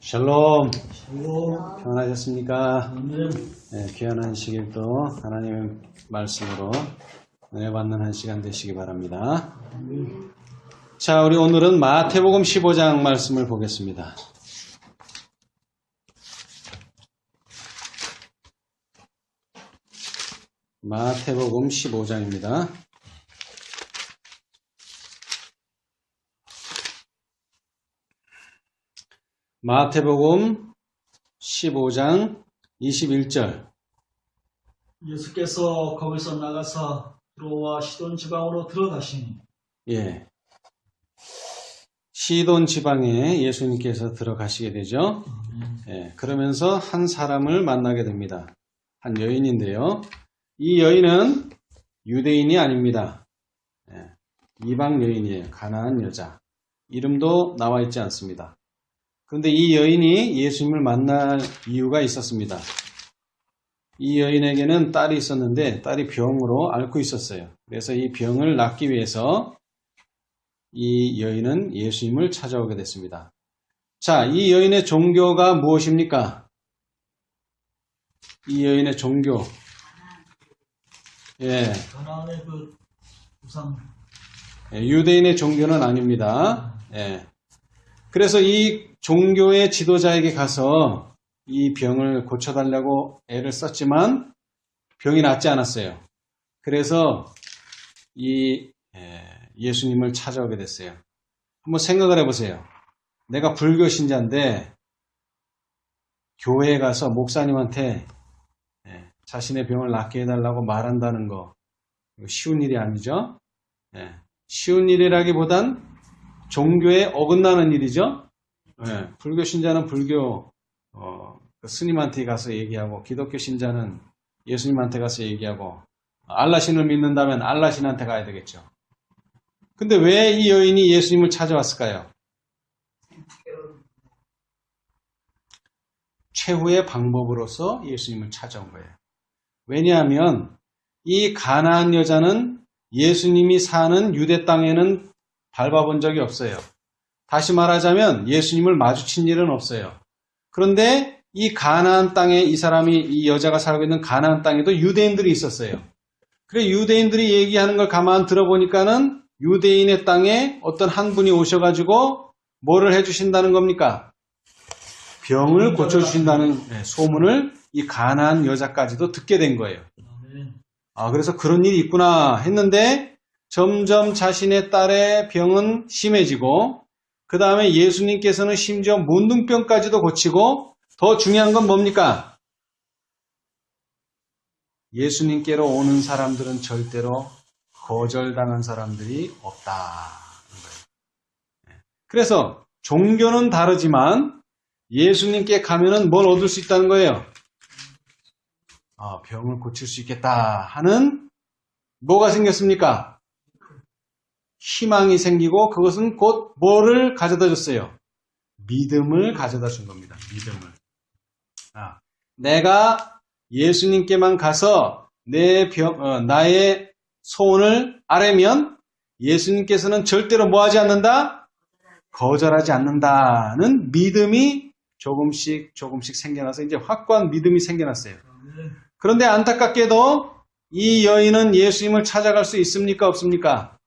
샬롬. 샬롬. 평안하셨습니까? 아멘. 네, 귀한 한 시간도 하나님의 말씀으로 은혜 받는 한 시간 되시기 바랍니다. 아멘. 자, 우리 오늘은 마태복음 15장 말씀을 보겠습니다. 마태복음 15장입니다. 마태복음 15장 21절. 예수께서 거기서 나가사 두로와 시돈 지방으로 들어가시니 예. 시돈 지방에 예수님께서 들어가시게 되죠. 예, 그러면서 한 사람을 만나게 됩니다. 한 여인인데요. 이 여인은 유대인이 아닙니다. 예, 이방 여인이에요. 가나안 여자. 이름도 나와 있지 않습니다. 그런데 이 여인이 예수님을 만날 이유가 있었습니다. 이 여인에게는 딸이 있었는데 딸이 병으로 앓고 있었어요. 그래서 이 병을 낫기 위해서 이 여인은 예수님을 찾아오게 됐습니다. 자, 이 여인의 종교가 무엇입니까? 이 여인의 종교. 예, 가나안의 그 우상. 유대인의 종교는 아닙니다. 예. 그래서 이 종교의 지도자에게 가서 이 병을 고쳐달라고 애를 썼지만 병이 낫지 않았어요. 그래서 이 예수님을 찾아오게 됐어요. 한번 생각을 해보세요. 내가 불교 신자인데 교회에 가서 목사님한테 자신의 병을 낫게 해달라고 말한다는 거 쉬운 일이 아니죠. 쉬운 일이라기보단 종교에 어긋나는 일이죠. 불교 신자는 불교 스님한테 가서 얘기하고 기독교 신자는 예수님한테 가서 얘기하고 알라신을 믿는다면 알라신한테 가야 되겠죠. 근데 왜 이 여인이 예수님을 찾아왔을까요? 최후의 방법으로서 예수님을 찾아온 거예요. 왜냐하면 이 가나안 여자는 예수님이 사는 유대 땅에는 밟아본 적이 없어요. 다시 말하자면 예수님을 마주친 일은 없어요. 그런데 이 가나안 땅에 이 여자가 살고 있는 가나안 땅에도 유대인들이 있었어요. 그래 유대인들이 얘기하는 걸 가만 들어보니까는 유대인의 땅에 어떤 한 분이 오셔가지고 뭐를 해주신다는 겁니까? 병을 고쳐주신다는 소문을 이 가나안 여자까지도 듣게 된 거예요. 그래서 그런 일이 있구나 했는데 점점 자신의 딸의 병은 심해지고 그 다음에 예수님께서는 심지어 문둥병까지도 고치고 더 중요한 건 뭡니까? 예수님께로 오는 사람들은 절대로 거절당한 사람들이 없다. 그래서 종교는 다르지만 예수님께 가면은 뭘 얻을 수 있다는 거예요? 병을 고칠 수 있겠다 하는 뭐가 생겼습니까? 희망이 생기고 그것은 곧 뭐를 가져다 줬어요? 믿음을 가져다 준 겁니다. 믿음을. 내가 예수님께만 가서 나의 소원을 아뢰면 예수님께서는 절대로 뭐하지 않는다? 거절하지 않는다는 믿음이 조금씩 생겨나서 이제 확고한 믿음이 생겨났어요. 그런데 안타깝게도 이 여인은 예수님을 찾아갈 수 있습니까? 없습니까?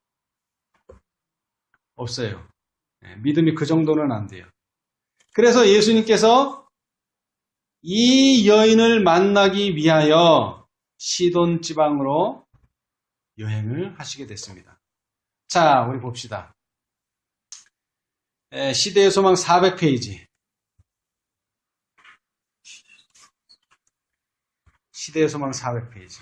없어요. 믿음이 그 정도는 안 돼요. 그래서 예수님께서 이 여인을 만나기 위하여 시돈 지방으로 여행을 하시게 됐습니다. 자, 우리 봅시다. 시대의 소망 400페이지. 시대의 소망 400페이지.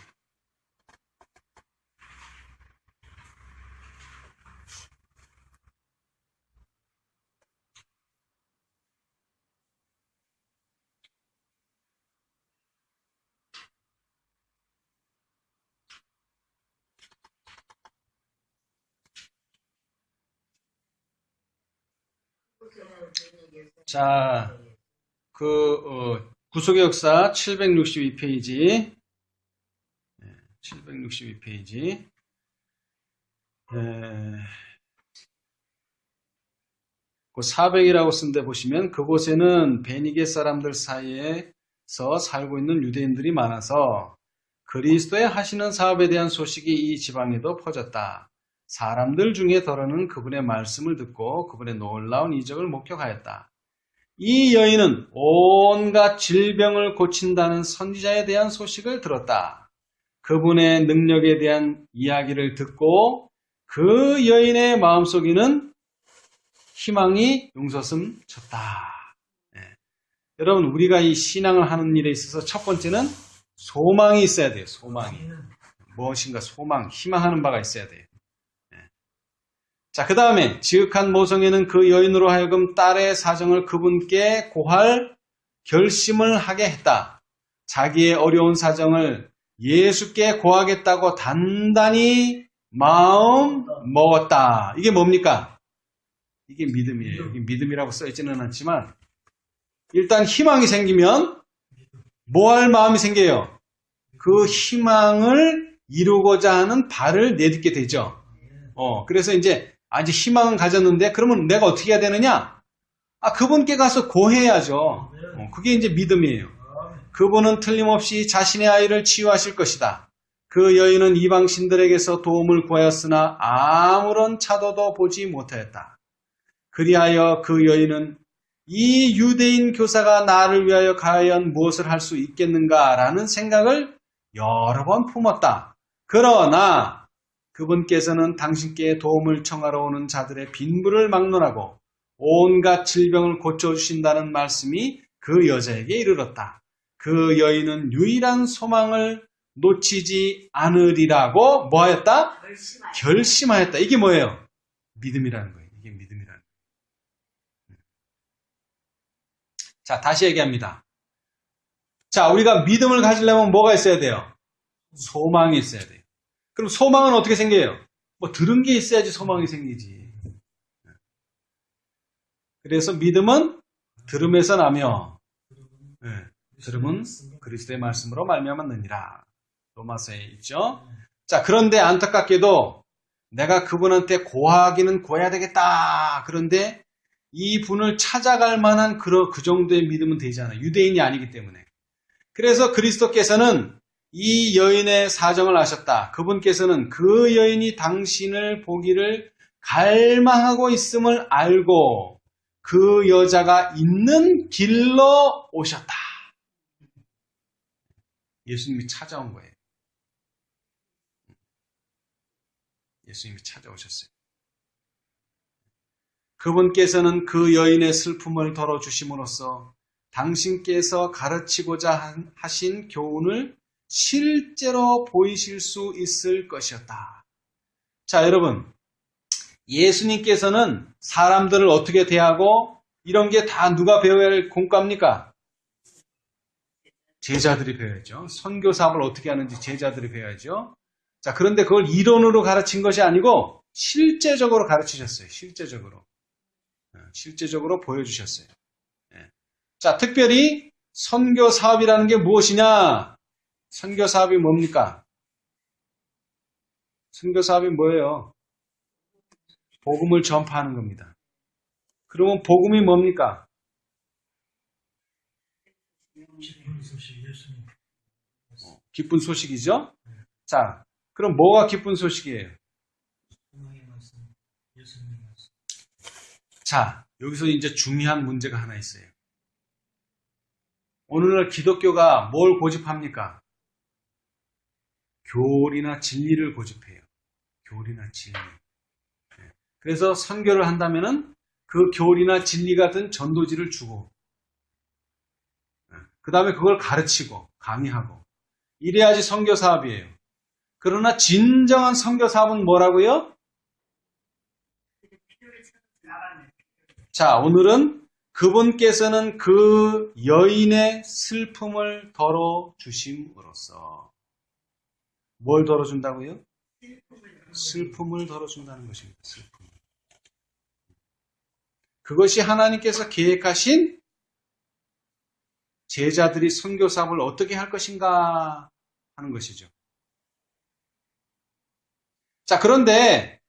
자, 구속의 역사 762페이지. 762페이지. 그 사백이라고 쓴 데 보시면 그곳에는 베니게 사람들 사이에서 살고 있는 유대인들이 많아서 그리스도의 하시는 사업에 대한 소식이 이 지방에도 퍼졌다. 사람들 중에 더러는 그분의 말씀을 듣고 그분의 놀라운 이적을 목격하였다. 이 여인은 온갖 질병을 고친다는 선지자에 대한 소식을 들었다. 그분의 능력에 대한 이야기를 듣고 그 여인의 마음속에는 희망이 용솟음 쳤다. 예. 여러분, 우리가 이 신앙을 하는 일에 있어서 첫 번째는 소망이 있어야 돼요. 소망이. 무엇인가 소망, 희망하는 바가 있어야 돼요. 예. 자, 그 다음에 지극한 모성애는 그 여인으로 하여금 딸의 사정을 그분께 고할 결심을 하게 했다. 자기의 어려운 사정을 예수께 고하겠다고 단단히 마음 먹었다. 이게 뭡니까? 이게 믿음이에요. 이게 믿음이라고 써있지는 않지만 일단 희망이 생기면 뭐 할 마음이 생겨요? 그 희망을 이루고자 하는 발을 내딛게 되죠. 그래서 이제 아직 희망은 가졌는데 그러면 내가 어떻게 해야 되느냐? 그분께 가서 고해야죠. 그게 이제 믿음이에요. 그분은 틀림없이 자신의 아이를 치유하실 것이다. 그 여인은 이방신들에게서 도움을 구하였으나 아무런 차도도 보지 못하였다. 그리하여 그 여인은 이 유대인 교사가 나를 위하여 과연 무엇을 할 수 있겠는가라는 생각을 여러 번 품었다. 그러나 그분께서는 당신께 도움을 청하러 오는 자들의 빈부를 막론하고 온갖 질병을 고쳐주신다는 말씀이 그 여자에게 이르렀다. 그 여인은 유일한 소망을 놓치지 않으리라고 뭐 하였다? 결심하였다. 이게 뭐예요? 믿음이라는 거예요. 이게 믿음이라는 거예요. 자, 다시 얘기합니다. 자, 우리가 믿음을 가지려면 뭐가 있어야 돼요? 소망이 있어야 돼요. 그럼 소망은 어떻게 생겨요? 뭐 들은 게 있어야지 소망이 생기지. 그래서 믿음은 들음에서 나며 들음은 그리스도의 말씀으로 말미암았느니라. 로마서에 있죠. 자, 그런데 안타깝게도 내가 그분한테 고하기는 고해야 되겠다. 그런데 이 분을 찾아갈 만한 그 정도의 믿음은 되지 않아요. 유대인이 아니기 때문에. 그래서 그리스도께서는 이 여인의 사정을 아셨다. 그분께서는 그 여인이 당신을 보기를 갈망하고 있음을 알고 그 여자가 있는 길로 오셨다. 예수님이 찾아온 거예요. 예수님이 찾아오셨어요. 그분께서는 그 여인의 슬픔을 덜어주심으로써 당신께서 가르치고자 하신 교훈을 실제로 보이실 수 있을 것이었다. 자, 여러분. 예수님께서는 사람들을 어떻게 대하고 이런 게 다 누가 배워야 할 공과입니까? 제자들이 배워야죠. 선교 사업을 어떻게 하는지 제자들이 배워야죠. 자, 그런데 그걸 이론으로 가르친 것이 아니고 실제적으로 가르치셨어요. 실제적으로 보여주셨어요. 자, 특별히 선교 사업이라는 게 무엇이냐? 선교 사업이 뭡니까? 선교 사업이 뭐예요? 복음을 전파하는 겁니다. 그러면 복음이 뭡니까? 기쁜 소식이죠? 자, 그럼 뭐가 기쁜 소식이에요? 자, 여기서 이제 중요한 문제가 하나 있어요. 오늘날 기독교가 뭘 고집합니까? 교리나 진리를 고집해요. 교리나 진리. 그래서 선교를 한다면은 그 교리나 진리 같은 전도지를 주고 그 다음에 그걸 가르치고 강의하고 이래야지 선교 사업이에요. 그러나 진정한 선교 사업은 뭐라고요? 자, 오늘은 그분께서는 그 여인의 슬픔을 덜어주심으로써 뭘 덜어준다고요? 슬픔을 덜어준다는 것입니다. 슬픔. 그것이 하나님께서 계획하신 제자들이 선교 사업을 어떻게 할 것인가 하는 것이죠. 자, 그런데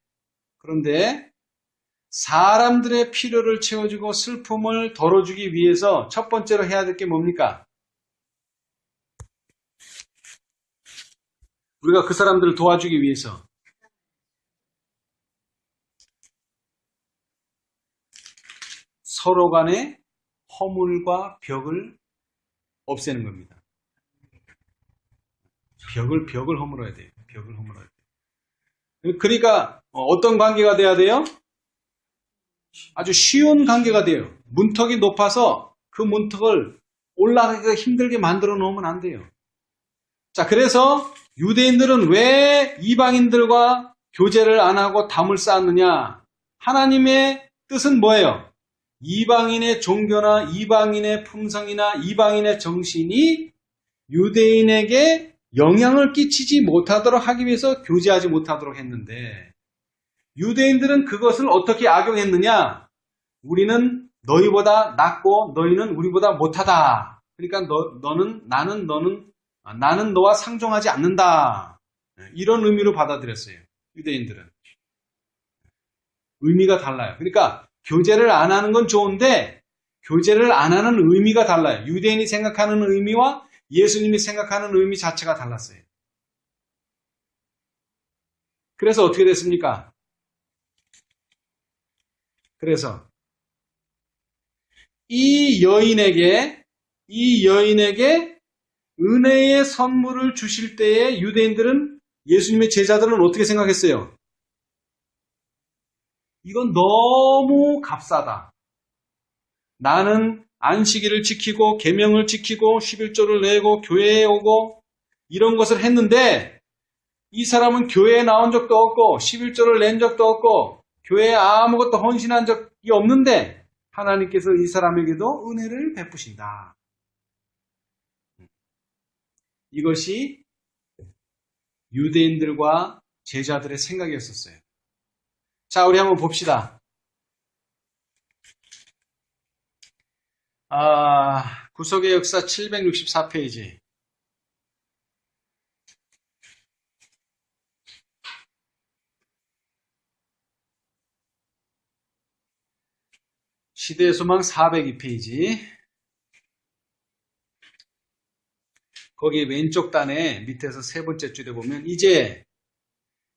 사람들의 필요를 채워주고 슬픔을 덜어주기 위해서 첫 번째로 해야 될 게 뭡니까? 우리가 그 사람들을 도와주기 위해서 서로 간의 허물과 벽을 없애는 겁니다. 벽을 허물어야 돼요. 벽을 허물어야 돼요. 그러니까 어떤 관계가 돼야 돼요? 아주 쉬운 관계가 돼요. 문턱이 높아서 그 문턱을 올라가기가 힘들게 만들어 놓으면 안 돼요. 자, 그래서 유대인들은 왜 이방인들과 교제를 안 하고 담을 쌓았느냐? 하나님의 뜻은 뭐예요? 이방인의 종교나 이방인의 품성이나 이방인의 정신이 유대인에게 영향을 끼치지 못하도록 하기 위해서 교제하지 못하도록 했는데, 유대인들은 그것을 어떻게 악용했느냐? 우리는 너희보다 낫고 너희는 우리보다 못하다. 그러니까 나는 너와 상종하지 않는다. 이런 의미로 받아들였어요. 유대인들은. 의미가 달라요. 그러니까 교제를 안 하는 건 좋은데 교제를 안 하는 의미가 달라요. 유대인이 생각하는 의미와 예수님이 생각하는 의미 자체가 달랐어요. 그래서 어떻게 됐습니까? 그래서 이 여인에게 은혜의 선물을 주실 때에 유대인들은, 예수님의 제자들은 어떻게 생각했어요? 이건 너무 값싸다. 나는 안식일을 지키고 계명을 지키고 11조를 내고 교회에 오고 이런 것을 했는데 이 사람은 교회에 나온 적도 없고 11조를 낸 적도 없고 교회에 아무것도 헌신한 적이 없는데 하나님께서 이 사람에게도 은혜를 베푸신다. 이것이 유대인들과 제자들의 생각이었었어요. 자, 우리 한번 봅시다. 구속의 역사 764페이지. 시대의 소망 402페이지. 거기 왼쪽 단에 밑에서 세 번째 줄에 보면, 이제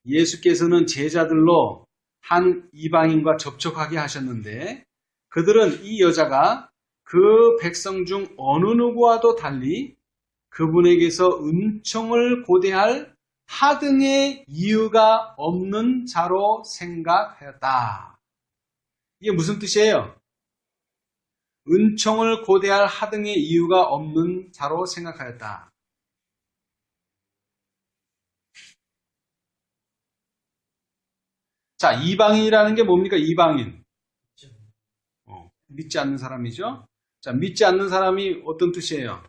예수께서는 제자들로 한 이방인과 접촉하게 하셨는데 그들은 이 여자가 그 백성 중 어느 누구와도 달리 그분에게서 은총을 고대할 하등의 이유가 없는 자로 생각하였다. 이게 무슨 뜻이에요? 은총을 고대할 하등의 이유가 없는 자로 생각하였다. 자, 이방인이라는 게 뭡니까? 이방인. 믿지 않는 사람이죠. 자, 믿지 않는 사람이 어떤 뜻이에요?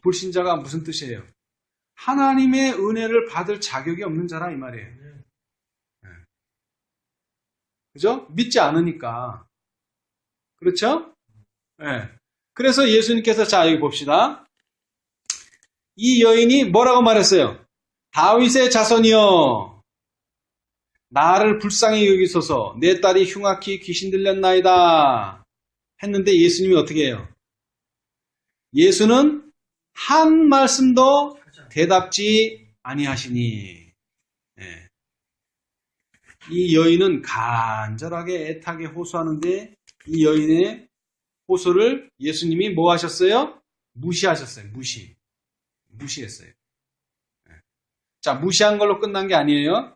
불신자가 무슨 뜻이에요? 하나님의 은혜를 받을 자격이 없는 자라 이 말이에요. 네. 그죠? 믿지 않으니까. 그렇죠? 네. 그래서 예수님께서, 자, 여기 봅시다. 이 여인이 뭐라고 말했어요? 다윗의 자손이여, 나를 불쌍히 여기소서, 내 딸이 흉악히 귀신 들렸나이다 했는데 예수님이 어떻게 해요? 예수는 한 말씀도 대답지 아니하시니. 네. 이 여인은 간절하게 애타게 호소하는데 이 여인의 호소를 예수님이 뭐 하셨어요? 무시하셨어요. 무시했어요. 네. 자, 무시한 걸로 끝난 게 아니에요.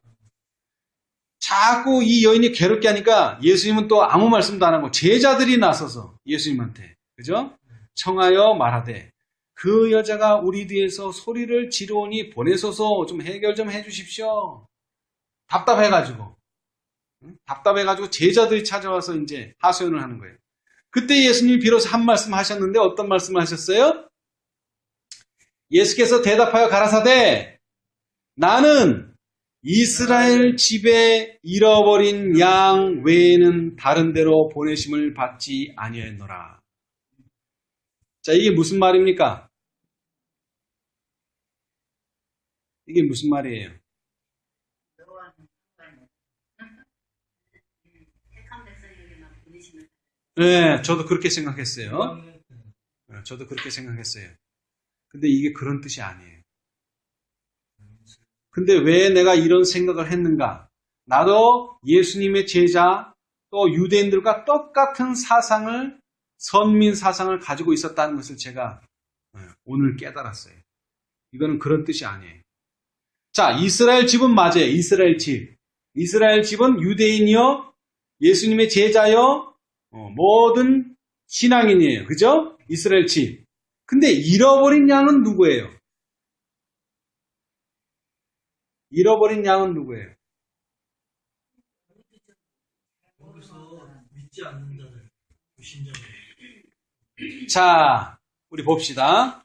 자꾸 이 여인이 괴롭게 하니까 예수님은 또 아무 말씀도 안 하고 제자들이 나서서 예수님한테, 그죠? 청하여 말하되 그 여자가 우리 뒤에서 소리를 지르오니 보내소서, 좀 해결 좀 해주십시오. 답답해가지고 제자들이 찾아와서 이제 하소연을 하는 거예요. 그때 예수님이 비로소 한 말씀 하셨는데 어떤 말씀을 하셨어요? 예수께서 대답하여 가라사대 나는 이스라엘 집에 잃어버린 양 외에는 다른 데로 보내심을 받지 아니하였노라. 자, 이게 무슨 말입니까? 이게 무슨 말이에요? 네, 저도 그렇게 생각했어요. 저도 그렇게 생각했어요. 근데 이게 그런 뜻이 아니에요. 근데 왜 내가 이런 생각을 했는가? 나도 예수님의 제자, 또 유대인들과 똑같은 사상을, 선민 사상을 가지고 있었다는 것을 제가 오늘 깨달았어요. 이거는 그런 뜻이 아니에요. 자, 이스라엘 집은 맞아요. 이스라엘 집. 이스라엘 집은 유대인이요, 예수님의 제자요, 모든 신앙인이에요. 그죠? 이스라엘 집. 근데 잃어버린 양은 누구예요? 잃어버린 양은 누구예요? 여기서 믿지 않는 자들, 불신자들. 자, 우리 봅시다.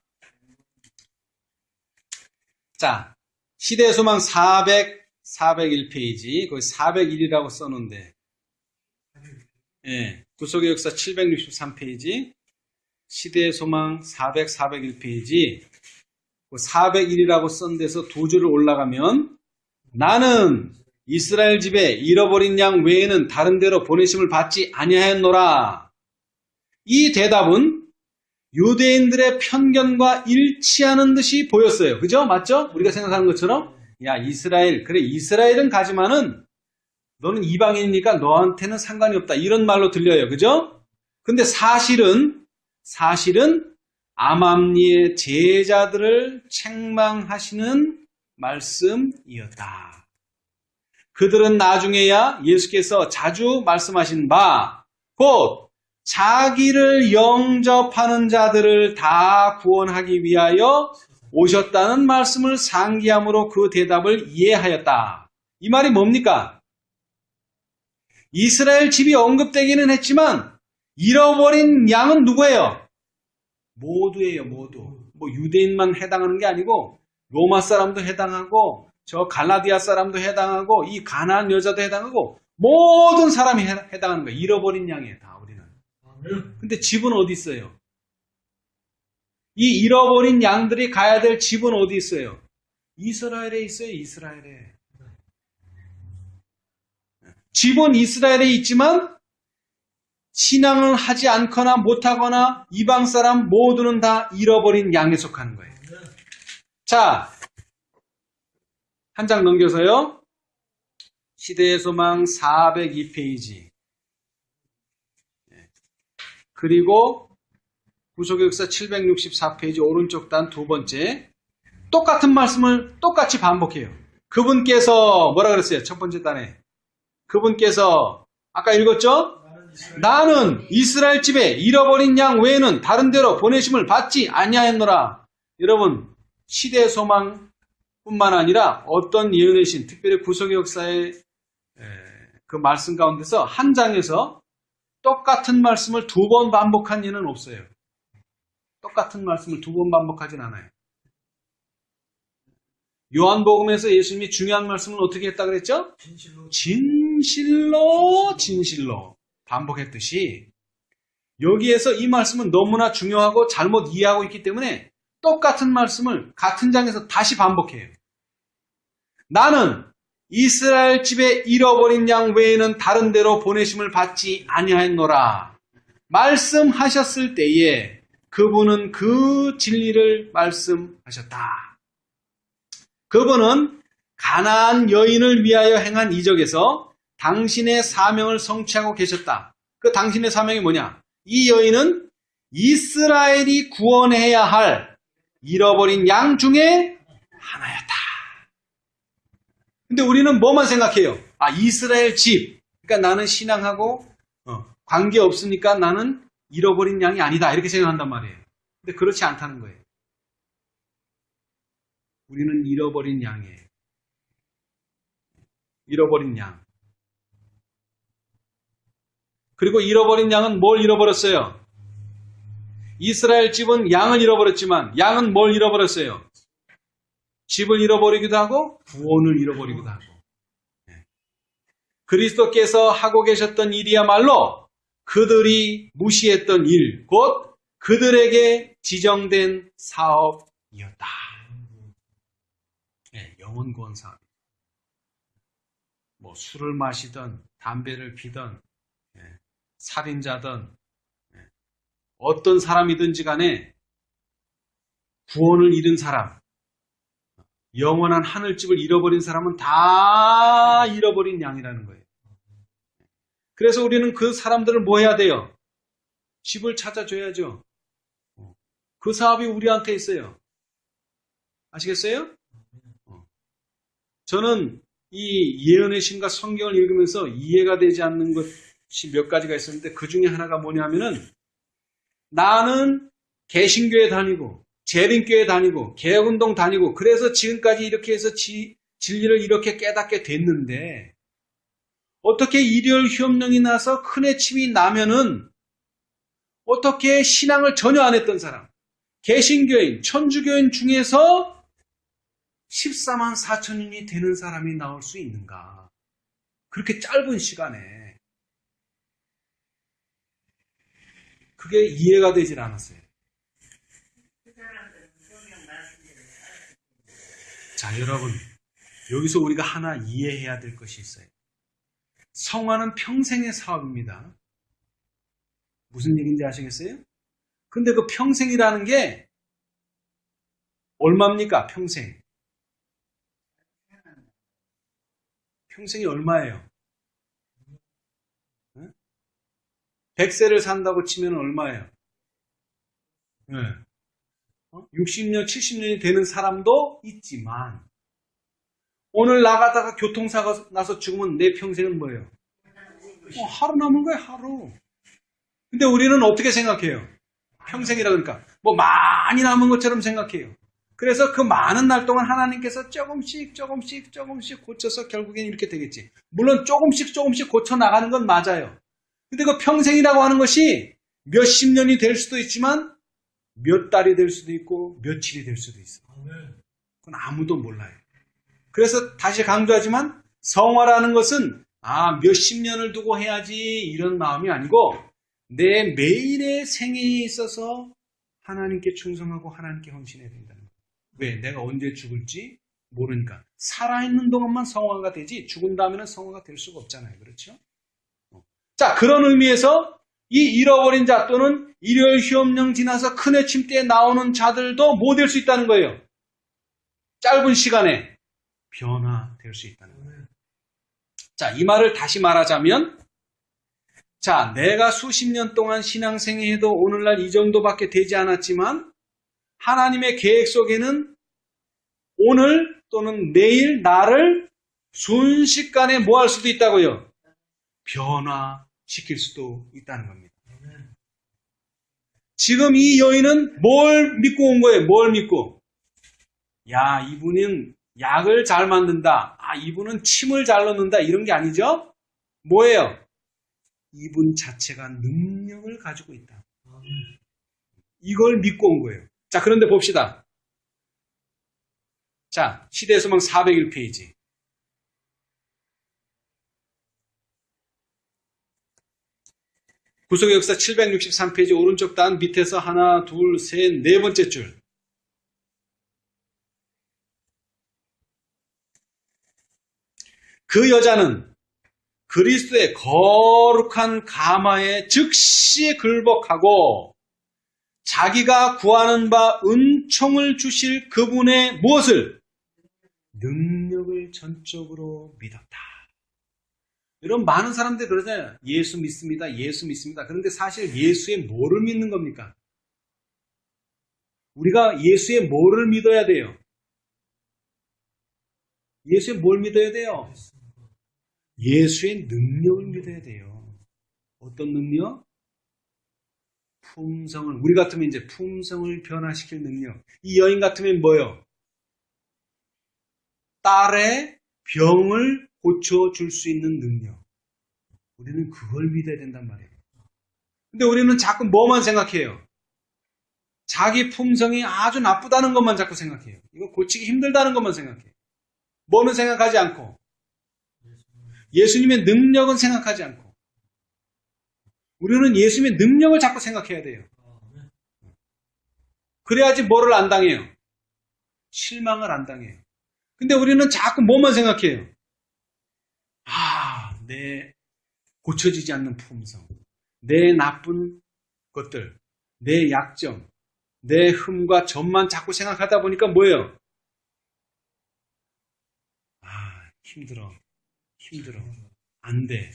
자, 시대의 소망 401페이지, 거기 401이라고 써놓은데, 예, 구속의 역사 763페이지, 시대의 소망 401페이지, 401이라고 쓴 데서 두 줄을 올라가면, 나는 이스라엘 집에 잃어버린 양 외에는 다른 데로 보내심을 받지 아니하였노라. 이 대답은 유대인들의 편견과 일치하는 듯이 보였어요. 그죠? 맞죠? 우리가 생각하는 것처럼, 야, 이스라엘, 그래, 이스라엘은 가지만은 너는 이방인이니까 너한테는 상관이 없다. 이런 말로 들려요. 그죠? 근데 사실은 암암리의 제자들을 책망하시는 말씀이었다. 그들은 나중에야 예수께서 자주 말씀하신 바, 곧 자기를 영접하는 자들을 다 구원하기 위하여 오셨다는 말씀을 상기함으로 그 대답을 이해하였다. 이 말이 뭡니까? 이스라엘 집이 언급되기는 했지만 잃어버린 양은 누구예요? 모두예요, 모두. 뭐 유대인만 해당하는 게 아니고 로마 사람도 해당하고 저 갈라디아 사람도 해당하고 이 가나안 여자도 해당하고 모든 사람이 해당하는 거예요. 잃어버린 양이에요, 다 우리는. 근데 집은 어디 있어요? 이 잃어버린 양들이 가야 될 집은 어디 있어요? 이스라엘에 있어요, 이스라엘에. 집은 이스라엘에 있지만 신앙을 하지 않거나 못하거나 이방 사람 모두는 다 잃어버린 양에 속하는 거예요. 자, 한 장 넘겨서요. 시대의 소망 402페이지. 그리고 구속의 역사 764페이지 오른쪽 단 두 번째. 똑같은 말씀을 똑같이 반복해요. 그분께서 뭐라 그랬어요? 첫 번째 단에. 그분께서 아까 읽었죠? 나는 이스라엘 집에 잃어버린 양 외에는 다른 데로 보내심을 받지 아니하였노라. 여러분, 시대의 소망뿐만 아니라 어떤 예언의 신, 특별히 구속의 역사의 그 말씀 가운데서 한 장에서 똑같은 말씀을 두 번 반복한 예는 없어요. 똑같은 말씀을 두 번 반복하진 않아요. 요한복음에서 예수님이 중요한 말씀은 어떻게 했다 그랬죠? 진실로 반복했듯이 여기에서 이 말씀은 너무나 중요하고 잘못 이해하고 있기 때문에 똑같은 말씀을 같은 장에서 다시 반복해요. 나는 이스라엘 집에 잃어버린 양 외에는 다른 데로 보내심을 받지 아니하였노라. 말씀하셨을 때에 그분은 그 진리를 말씀하셨다. 그분은 가나안 여인을 위하여 행한 이적에서 당신의 사명을 성취하고 계셨다. 그 당신의 사명이 뭐냐? 이 여인은 이스라엘이 구원해야 할 잃어버린 양 중에 하나였다. 근데 우리는 뭐만 생각해요? 아, 이스라엘 집. 그러니까 나는 신앙하고 관계없으니까 나는 잃어버린 양이 아니다. 이렇게 생각한단 말이에요. 근데 그렇지 않다는 거예요. 우리는 잃어버린 양이에요. 잃어버린 양. 그리고 잃어버린 양은 뭘 잃어버렸어요? 이스라엘 집은 양을 잃어버렸지만 양은 뭘 잃어버렸어요? 집을 잃어버리기도 하고 구원을 잃어버리기도 하고. 그리스도께서 하고 계셨던 일이야말로 그들이 무시했던 일, 곧 그들에게 지정된 사업이었다. 영혼 구원 사업. 뭐 술을 마시던 담배를 피던 살인자든 어떤 사람이든지 간에 구원을 잃은 사람, 영원한 하늘집을 잃어버린 사람은 다 잃어버린 양이라는 거예요. 그래서 우리는 그 사람들을 뭐 해야 돼요? 집을 찾아줘야죠. 그 사업이 우리한테 있어요. 아시겠어요? 저는 이 예언의 신과 성경을 읽으면서 이해가 되지 않는 것이 몇 가지가 있었는데 그 중에 하나가 뭐냐면은 나는 개신교에 다니고 재림교에 다니고 개혁운동 다니고 그래서 지금까지 이렇게 해서 진리를 이렇게 깨닫게 됐는데 어떻게 일요일 휴업령이 나서 큰 해침이 나면은 어떻게 신앙을 전혀 안 했던 사람 개신교인, 천주교인 중에서 14만 4천인이 되는 사람이 나올 수 있는가? 그렇게 짧은 시간에 그게 이해가 되질 않았어요. 자, 여러분, 여기서 우리가 하나 이해해야 될 것이 있어요. 성화는 평생의 사업입니다. 무슨 얘기인지 아시겠어요? 근데 그 평생이라는 게 얼마입니까? 평생. 평생이 얼마예요? 100세를 산다고 치면 얼마예요? 60년, 70년이 되는 사람도 있지만 오늘 나가다가 교통사고 나서 죽으면 내 평생은 뭐예요? 하루 남은 거예요, 하루. 근데 우리는 어떻게 생각해요? 평생이라 그러니까 뭐 많이 남은 것처럼 생각해요. 그래서 그 많은 날 동안 하나님께서 조금씩 고쳐서 결국엔 이렇게 되겠지. 물론 조금씩 고쳐 나가는 건 맞아요. 근데 그 평생이라고 하는 것이 몇십 년이 될 수도 있지만 몇 달이 될 수도 있고 며칠이 될 수도 있어요. 그건 아무도 몰라요. 그래서 다시 강조하지만 성화라는 것은 몇십 년을 두고 해야지 이런 마음이 아니고 내 매일의 생애에 있어서 하나님께 충성하고 하나님께 헌신해야 된다는 거예요. 왜? 내가 언제 죽을지 모르니까. 살아있는 동안만 성화가 되지 죽은 다음에는 성화가 될 수가 없잖아요. 그렇죠? 자, 그런 의미에서 이 잃어버린 자 또는 일요일 휴업령 지나서 큰 해침 때에 나오는 자들도 뭐 될 수 있다는 거예요? 짧은 시간에 변화될 수 있다는 거예요. 자, 이 말을 다시 말하자면 자, 내가 수십 년 동안 신앙생활해도 오늘날 이 정도밖에 되지 않았지만 하나님의 계획 속에는 오늘 또는 내일 나를 순식간에 뭐 할 수도 있다고요? 변화시킬 수도 있다는 겁니다. 지금 이 여인은 뭘 믿고 온 거예요? 뭘 믿고? 야, 이분은 약을 잘 만든다. 이분은 침을 잘 넣는다. 이런 게 아니죠? 뭐예요? 이분 자체가 능력을 가지고 있다. 이걸 믿고 온 거예요. 자, 그런데 봅시다. 자, 시대의 소망 401페이지. 구속의 역사 763페이지 오른쪽 단 밑에서 하나, 둘, 셋, 네 번째 줄. 그 여자는 그리스도의 거룩한 가마에 즉시 굴복하고 자기가 구하는 바 은총을 주실 그분의 무엇을? 능력을 전적으로 믿었다. 여러분 많은 사람들이 그러잖아요. 예수 믿습니다. 예수 믿습니다. 그런데 사실 예수의 뭐를 믿는 겁니까? 우리가 예수의 뭐를 믿어야 돼요? 예수의 뭘 믿어야 돼요? 예수의 능력을 믿어야 돼요. 어떤 능력? 품성을, 우리 같으면 이제 품성을 변화시킬 능력. 이 여인 같으면 뭐예요? 딸의 병을 고쳐줄 수 있는 능력. 우리는 그걸 믿어야 된단 말이에요. 근데 우리는 자꾸 뭐만 생각해요? 자기 품성이 아주 나쁘다는 것만 자꾸 생각해요. 이거 고치기 힘들다는 것만 생각해요. 뭐는 생각하지 않고 예수님의 능력은 생각하지 않고 우리는 예수님의 능력을 자꾸 생각해야 돼요. 그래야지 뭐를 안 당해요? 실망을 안 당해요. 근데 우리는 자꾸 뭐만 생각해요? 내 고쳐지지 않는 품성, 내 나쁜 것들, 내 약점, 내 흠과 점만 자꾸 생각하다 보니까 뭐예요? 아, 힘들어. 안 돼.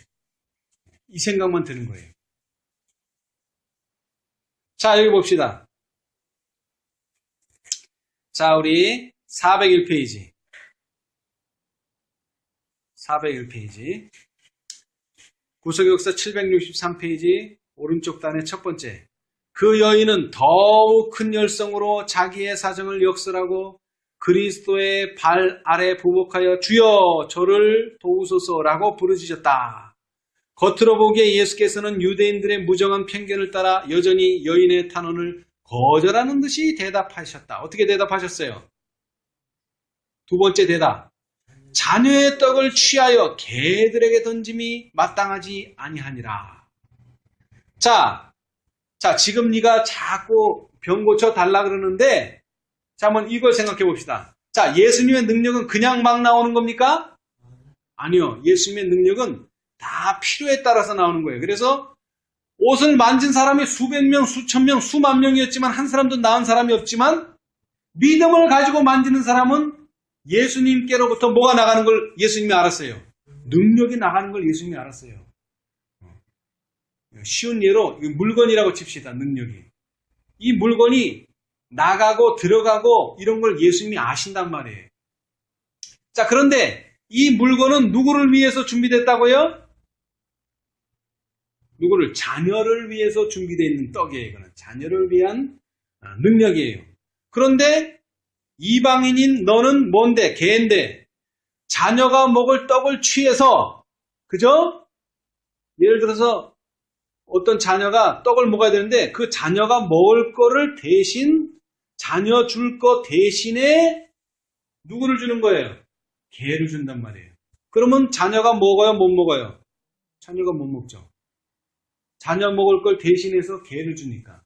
이 생각만 드는 거예요. 자, 여기 봅시다. 자, 우리 401페이지. 401페이지. 구속역사 763페이지 오른쪽 단의 첫 번째. 그 여인은 더욱 큰 열성으로 자기의 사정을 역설하고 그리스도의 발 아래 부복하여 주여 저를 도우소서라고 부르짖었다. 겉으로 보기에 예수께서는 유대인들의 무정한 편견을 따라 여전히 여인의 탄원을 거절하는 듯이 대답하셨다. 어떻게 대답하셨어요? 두 번째 대답. 자녀의 떡을 취하여 개들에게 던짐이 마땅하지 아니하니라. 자, 지금 네가 자꾸 병 고쳐 달라 그러는데, 자, 한번 이걸 생각해 봅시다. 자, 예수님의 능력은 그냥 막 나오는 겁니까? 아니요. 예수님의 능력은 다 필요에 따라서 나오는 거예요. 그래서 옷을 만진 사람이 수백 명, 수천 명, 수만 명이었지만 한 사람도 나은 사람이 없지만 믿음을 가지고 만지는 사람은 예수님께로부터 뭐가 나가는 걸 예수님이 알았어요. 능력이 나가는 걸 예수님이 알았어요. 쉬운 예로 물건이라고 칩시다. 능력이. 이 물건이 나가고 들어가고 이런 걸 예수님이 아신단 말이에요. 자, 그런데 이 물건은 누구를 위해서 준비됐다고요? 누구를? 자녀를 위해서 준비되어 있는 떡이에요. 이거는 자녀를 위한 능력이에요. 그런데 이방인인 너는 뭔데? 개인데 자녀가 먹을 떡을 취해서, 그죠? 예를 들어서 어떤 자녀가 떡을 먹어야 되는데 그 자녀가 먹을 거를 대신, 자녀 줄 거 대신에 누구를 주는 거예요? 개를 준단 말이에요. 그러면 자녀가 먹어요? 못 먹어요? 자녀가 못 먹죠. 자녀 먹을 걸 대신해서 개를 주니까.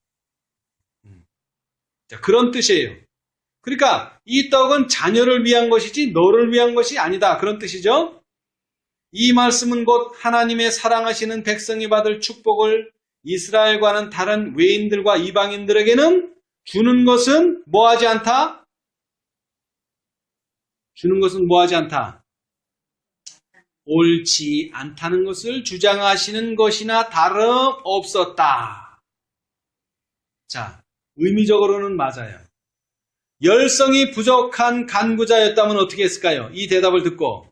자, 그런 뜻이에요. 그러니까 이 떡은 자녀를 위한 것이지 너를 위한 것이 아니다. 그런 뜻이죠. 이 말씀은 곧 하나님의 사랑하시는 백성이 받을 축복을 이스라엘과는 다른 외인들과 이방인들에게는 주는 것은 뭐하지 않다? 주는 것은 뭐하지 않다? 옳지 않다는 것을 주장하시는 것이나 다름없었다. 자, 의미적으로는 맞아요. 열성이 부족한 간구자였다면 어떻게 했을까요? 이 대답을 듣고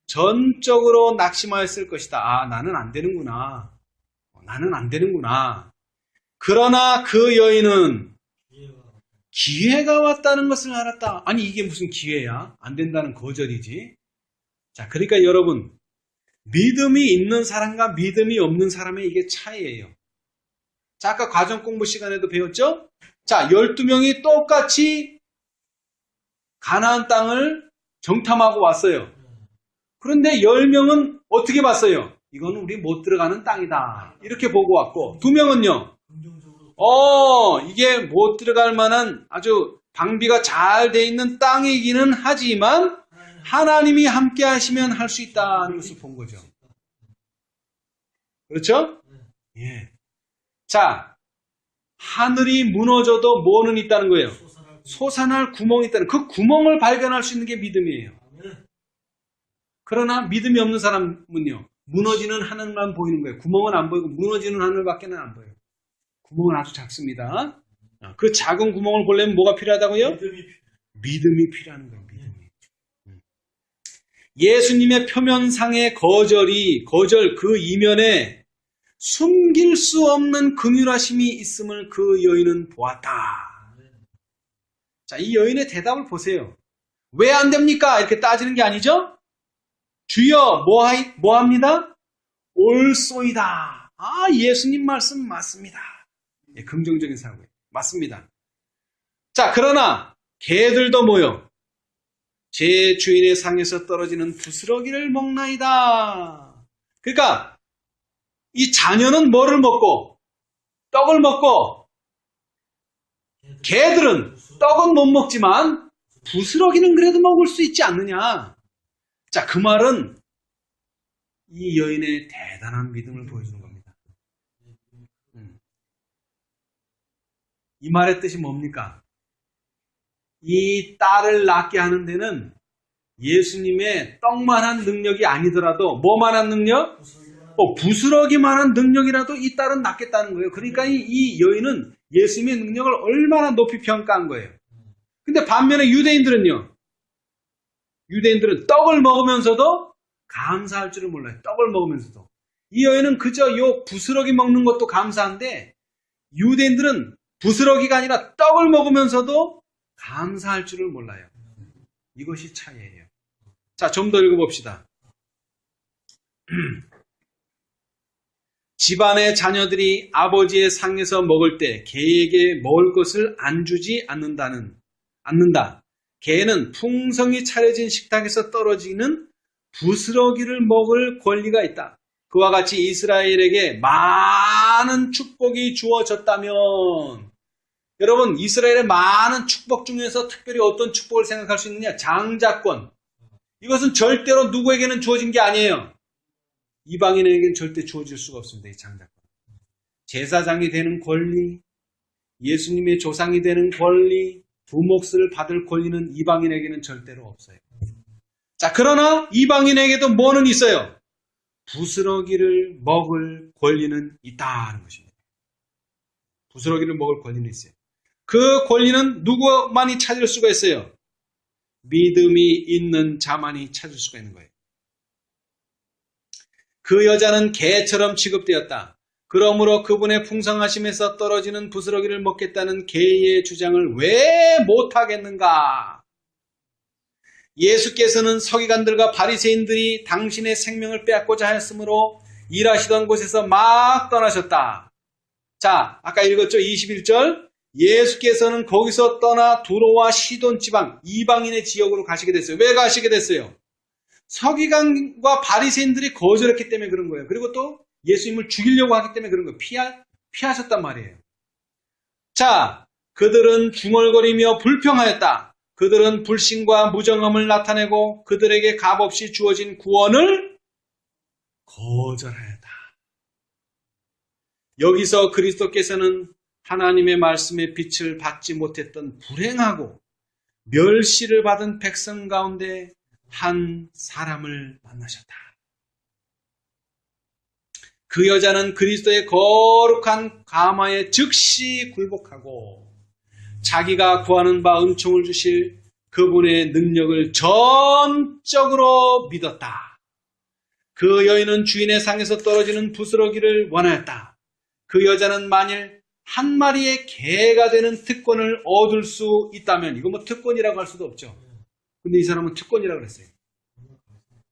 전적으로 낙심하였을 것이다. 아, 나는 안 되는구나. 나는 안 되는구나. 그러나 그 여인은 기회가 왔다는 것을 알았다. 아니, 이게 무슨 기회야? 안 된다는 거절이지. 자, 그러니까 여러분, 믿음이 있는 사람과 믿음이 없는 사람의 이게 차이예요. 자, 아까 과정 공부 시간에도 배웠죠? 자, 12명이 똑같이 가나안 땅을 정탐하고 왔어요. 그런데 10명은 어떻게 봤어요? 이거는 우리 못 들어가는 땅이다. 이렇게 보고 왔고, 2명은요? 이게 못 들어갈 만한 아주 방비가 잘 돼 있는 땅이기는 하지만 하나님이 함께 하시면 할 수 있다는 것을 본 거죠. 그렇죠? 예. 자, 하늘이 무너져도 뭐는 있다는 거예요? 솟아날 구멍이 있다는, 그 구멍을 발견할 수 있는 게 믿음이에요. 그러나 믿음이 없는 사람은요, 무너지는 하늘만 보이는 거예요. 구멍은 안 보이고 무너지는 하늘밖에는 안 보여요. 구멍은 아주 작습니다. 그 작은 구멍을 보려면 뭐가 필요하다고요? 믿음이 필요한 거예요. 믿음이. 예수님의 표면상의 거절 그 이면에 숨길 수 없는 긍휼하심이 있음을 그 여인은 보았다. 자, 이 여인의 대답을 보세요. 왜 안 됩니까? 이렇게 따지는 게 아니죠? 주여, 뭐 합니다? 옳소이다. 아, 예수님 말씀 맞습니다. 예, 긍정적인 사고예요. 맞습니다. 자, 그러나 개들도 뭐요? 제 주인의 상에서 떨어지는 부스러기를 먹나이다. 그러니까 이 자녀는 뭐를 먹고? 떡을 먹고, 개들은 떡은 못 먹지만 부스러기는 그래도 먹을 수 있지 않느냐. 자, 그 말은 이 여인의 대단한 믿음을 보여주는 겁니다. 이 말의 뜻이 뭡니까? 이 딸을 낳게 하는 데는 예수님의 떡만한 능력이 아니더라도 뭐만한 능력? 부스러기만한 능력이라도 이 딸은 낳겠다는 거예요. 그러니까 이 여인은 예수님의 능력을 얼마나 높이 평가한 거예요. 근데 반면에 유대인들은 떡을 먹으면서도 감사할 줄을 몰라요. 떡을 먹으면서도. 이 여인은 그저 요 부스러기 먹는 것도 감사한데 유대인들은 부스러기가 아니라 떡을 먹으면서도 감사할 줄을 몰라요. 이것이 차이예요. 자, 좀 더 읽어봅시다. 집안의 자녀들이 아버지의 상에서 먹을 때 개에게 먹을 것을 안 주지 않는다. 개는 풍성이 차려진 식탁에서 떨어지는 부스러기를 먹을 권리가 있다. 그와 같이 이스라엘에게 많은 축복이 주어졌다면, 여러분, 이스라엘의 많은 축복 중에서 특별히 어떤 축복을 생각할 수 있느냐? 장자권. 이것은 절대로 누구에게는 주어진 게 아니에요. 이방인에게는 절대 주어질 수가 없습니다. 이 장자권. 제사장이 되는 권리, 예수님의 조상이 되는 권리, 부목스를 받을 권리는 이방인에게는 절대로 없어요. 자, 그러나 이방인에게도 뭐는 있어요? 부스러기를 먹을 권리는 있다는 것입니다. 부스러기를 먹을 권리는 있어요. 그 권리는 누구만이 찾을 수가 있어요? 믿음이 있는 자만이 찾을 수가 있는 거예요. 그 여자는 개처럼 취급되었다. 그러므로 그분의 풍성하심에서 떨어지는 부스러기를 먹겠다는 개의 주장을 왜 못하겠는가? 예수께서는 서기관들과 바리새인들이 당신의 생명을 빼앗고자 하였으므로 일하시던 곳에서 막 떠나셨다. 자, 아까 읽었죠? 21절. 예수께서는 거기서 떠나 두로와 시돈 지방, 이방인의 지역으로 가시게 됐어요. 왜 가시게 됐어요? 서기관과 바리새인들이 거절했기 때문에 그런 거예요. 그리고 또 예수님을 죽이려고 하기 때문에 그런 거예요. 피하셨단 말이에요. 자, 그들은 중얼거리며 불평하였다. 그들은 불신과 무정함을 나타내고 그들에게 값없이 주어진 구원을 거절하였다. 여기서 그리스도께서는 하나님의 말씀의 빛을 받지 못했던 불행하고 멸시를 받은 백성 가운데 한 사람을 만나셨다. 그 여자는 그리스도의 거룩한 가마에 즉시 굴복하고 자기가 구하는 바 은총을 주실 그분의 능력을 전적으로 믿었다. 그 여인은 주인의 상에서 떨어지는 부스러기를 원하였다. 그 여자는 만일 한 마리의 개가 되는 특권을 얻을 수 있다면, 이거 뭐 특권이라고 할 수도 없죠. 근데 이 사람은 특권이라고 그랬어요.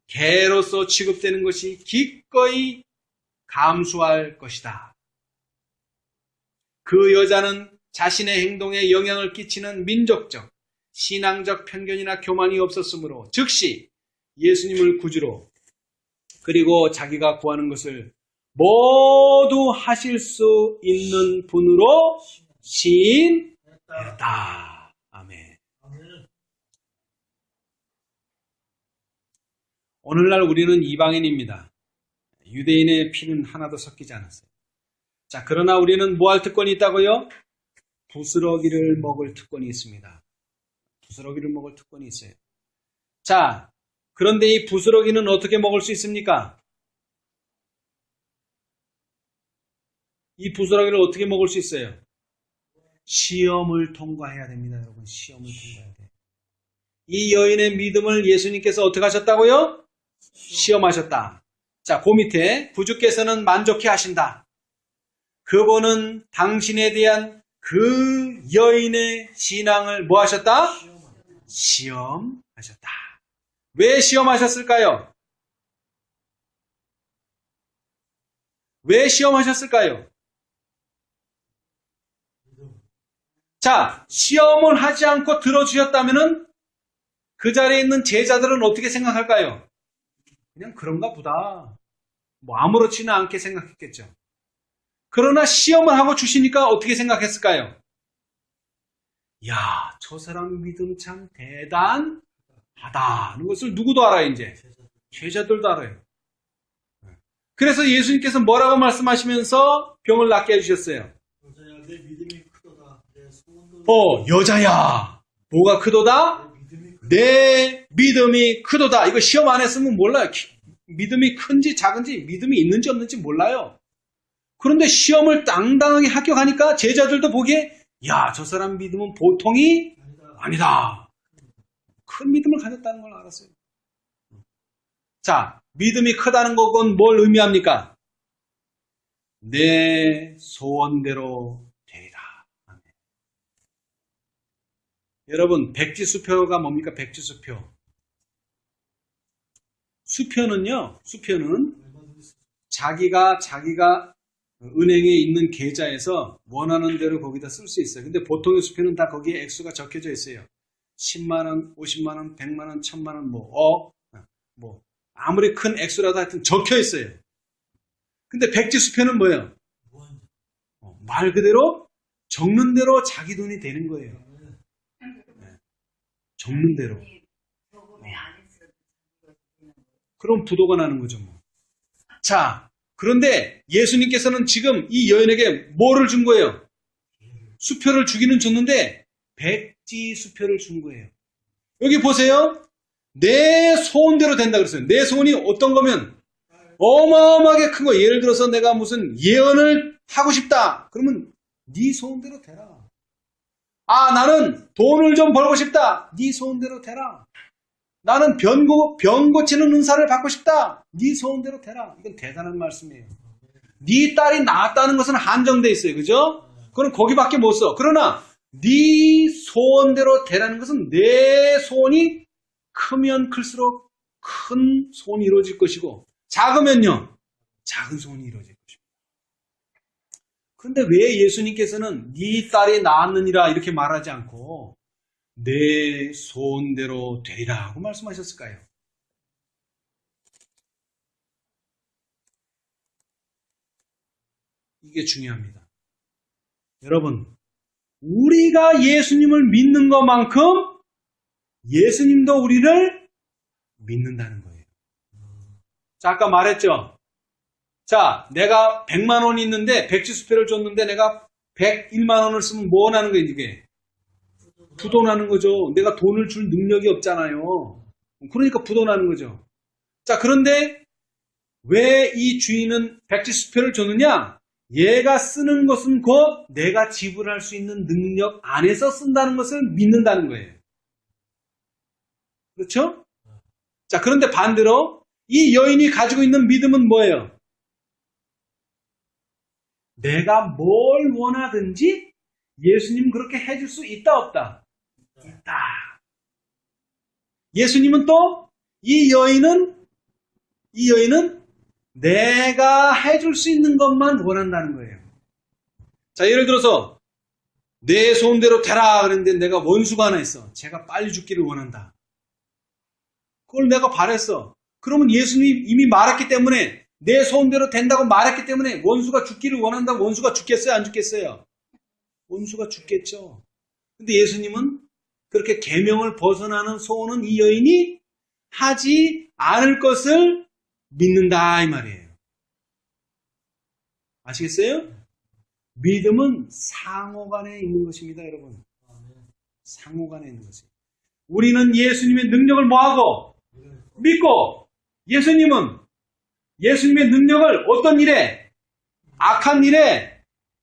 개로서 취급되는 것이 기꺼이 감수할 것이다. 그 여자는 자신의 행동에 영향을 끼치는 민족적, 신앙적 편견이나 교만이 없었으므로 즉시 예수님을 구주로 그리고 자기가 구하는 것을 모두 하실 수 있는 분으로 시인했다. 아멘. 오늘날 우리는 이방인입니다. 유대인의 피는 하나도 섞이지 않았어요. 자, 그러나 우리는 뭐 할 특권이 있다고요? 부스러기를 먹을 특권이 있습니다. 부스러기를 먹을 특권이 있어요. 자, 그런데 이 부스러기는 어떻게 먹을 수 있습니까? 이 부스러기를 어떻게 먹을 수 있어요? 시험을 통과해야 됩니다, 여러분. 시험을 통과해야 돼요. 이 여인의 믿음을 예수님께서 어떻게 하셨다고요? 시험하셨다. 자, 그 밑에 구주께서는 만족해 하신다. 그분은 당신에 대한 그 여인의 신앙을 뭐 하셨다? 시험하셨다. 왜 시험하셨을까요? 왜 시험하셨을까요? 자, 시험을 하지 않고 들어주셨다면은 그 자리에 있는 제자들은 어떻게 생각할까요? 그냥 그런가 보다. 뭐 아무렇지는 않게 생각했겠죠. 그러나 시험을 하고 주시니까 어떻게 생각했을까요? 야, 저 사람 믿음 참 대단하다는 것을 누구도 알아요, 이제. 제자들도 알아요. 그래서 예수님께서 뭐라고 말씀하시면서 병을 낫게 해주셨어요? 내 믿음이 크도다. 여자야. 뭐가 크도다? 내 믿음이 크도다. 이거 시험 안 했으면 몰라요. 믿음이 큰지 작은지, 믿음이 있는지 없는지 몰라요. 그런데 시험을 당당하게 합격하니까 제자들도 보기에 야, 저 사람 믿음은 보통이 아니다. 큰 믿음을 가졌다는 걸 알았어요. 자, 믿음이 크다는 건 뭘 의미합니까? 내 소원대로 되리라. 여러분, 백지수표가 뭡니까? 백지수표. 수표는 자기가 은행에 있는 계좌에서 원하는 대로 거기다 쓸 수 있어요. 근데 보통의 수표는 다 거기에 액수가 적혀져 있어요. 10만원, 50만원, 100만원, 1000만원, 아무리 큰 액수라도 하여튼 적혀 있어요. 근데 백지수표는 뭐예요? 말 그대로 적는 대로 자기 돈이 되는 거예요. 네. 적는 대로. 그럼 부도가 나는 거죠. 뭐. 자, 그런데 예수님께서는 지금 이 여인에게 뭐를 준 거예요? 수표를 주기는 줬는데 백지수표를 준 거예요. 여기 보세요. 내 소원대로 된다 그랬어요. 내 소원이 어떤 거면 어마어마하게 큰 거. 예를 들어서 내가 무슨 예언을 하고 싶다. 그러면 네 소원대로 되라. 아, 나는 돈을 좀 벌고 싶다. 네 소원대로 되라. 나는 병 고치는 은사를 받고 싶다. 네 소원대로 되라. 이건 대단한 말씀이에요. 네 딸이 낳았다는 것은 한정돼 있어요. 그죠? 그건 거기밖에 못 써. 그러나 네 소원대로 되라는 것은 내 소원이 크면 클수록 큰 소원이 이루어질 것이고 작으면요. 작은 소원이 이루어질 것입니다. 그런데 왜 예수님께서는 네 딸이 낳았느니라 이렇게 말하지 않고 내 소원대로 되리라 하고 말씀하셨을까요? 이게 중요합니다. 여러분, 우리가 예수님을 믿는 것만큼 예수님도 우리를 믿는다는 거예요. 자, 아까 말했죠? 자, 내가 100만 원이 있는데 백지수표를 줬는데 내가 101만 원을 쓰면 뭐 나는 거예요, 이게? 부도나는 거죠. 내가 돈을 줄 능력이 없잖아요. 그러니까 부도나는 거죠. 자, 그런데 왜 이 주인은 백지수표를 줬느냐? 얘가 쓰는 것은 곧 내가 지불할 수 있는 능력 안에서 쓴다는 것을 믿는다는 거예요. 그렇죠? 자, 그런데 반대로 이 여인이 가지고 있는 믿음은 뭐예요? 내가 뭘 원하든지 예수님은 그렇게 해줄 수 있다, 없다? 있다. 예수님은 또 이 여인은 내가 해줄 수 있는 것만 원한다는 거예요. 자, 예를 들어서 내 소원대로 되라 그랬는데 내가 원수가 하나 있어. 제가 빨리 죽기를 원한다. 그걸 내가 바랬어. 그러면 예수님이 이미 말했기 때문에 내 소원대로 된다고 말했기 때문에 원수가 죽기를 원한다고 원수가 죽겠어요? 안 죽겠어요? 원수가 죽겠죠. 근데 예수님은 그렇게 계명을 벗어나는 소원은 이 여인이 하지 않을 것을 믿는다 이 말이에요. 아시겠어요? 믿음은 상호간에 있는 것입니다, 여러분. 상호간에 있는 것입니다. 우리는 예수님의 능력을 뭐하고? 믿고 예수님은 예수님의 능력을 어떤 일에? 악한 일에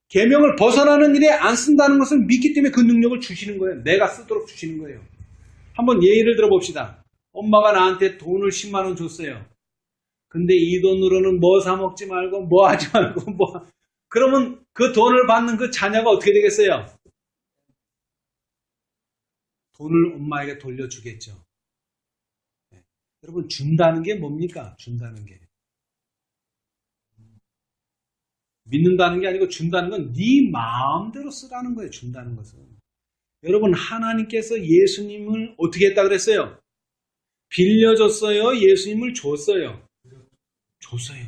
계명을 벗어나는 일에 안 쓴다는 것을 믿기 때문에 그 능력을 주시는 거예요. 내가 쓰도록 주시는 거예요. 한번 예를 들어봅시다. 엄마가 나한테 돈을 10만 원 줬어요. 근데 이 돈으로는 뭐 사 먹지 말고 뭐 하지 말고 그러면 그 돈을 받는 그 자녀가 어떻게 되겠어요? 돈을 엄마에게 돌려주겠죠. 네. 여러분, 준다는 게 뭡니까? 준다는 게. 믿는다는 게 아니고 준다는 건 네 마음대로 쓰라는 거예요. 준다는 것은. 여러분, 하나님께서 예수님을 어떻게 했다 그랬어요? 빌려줬어요? 예수님을 줬어요? 줬어요.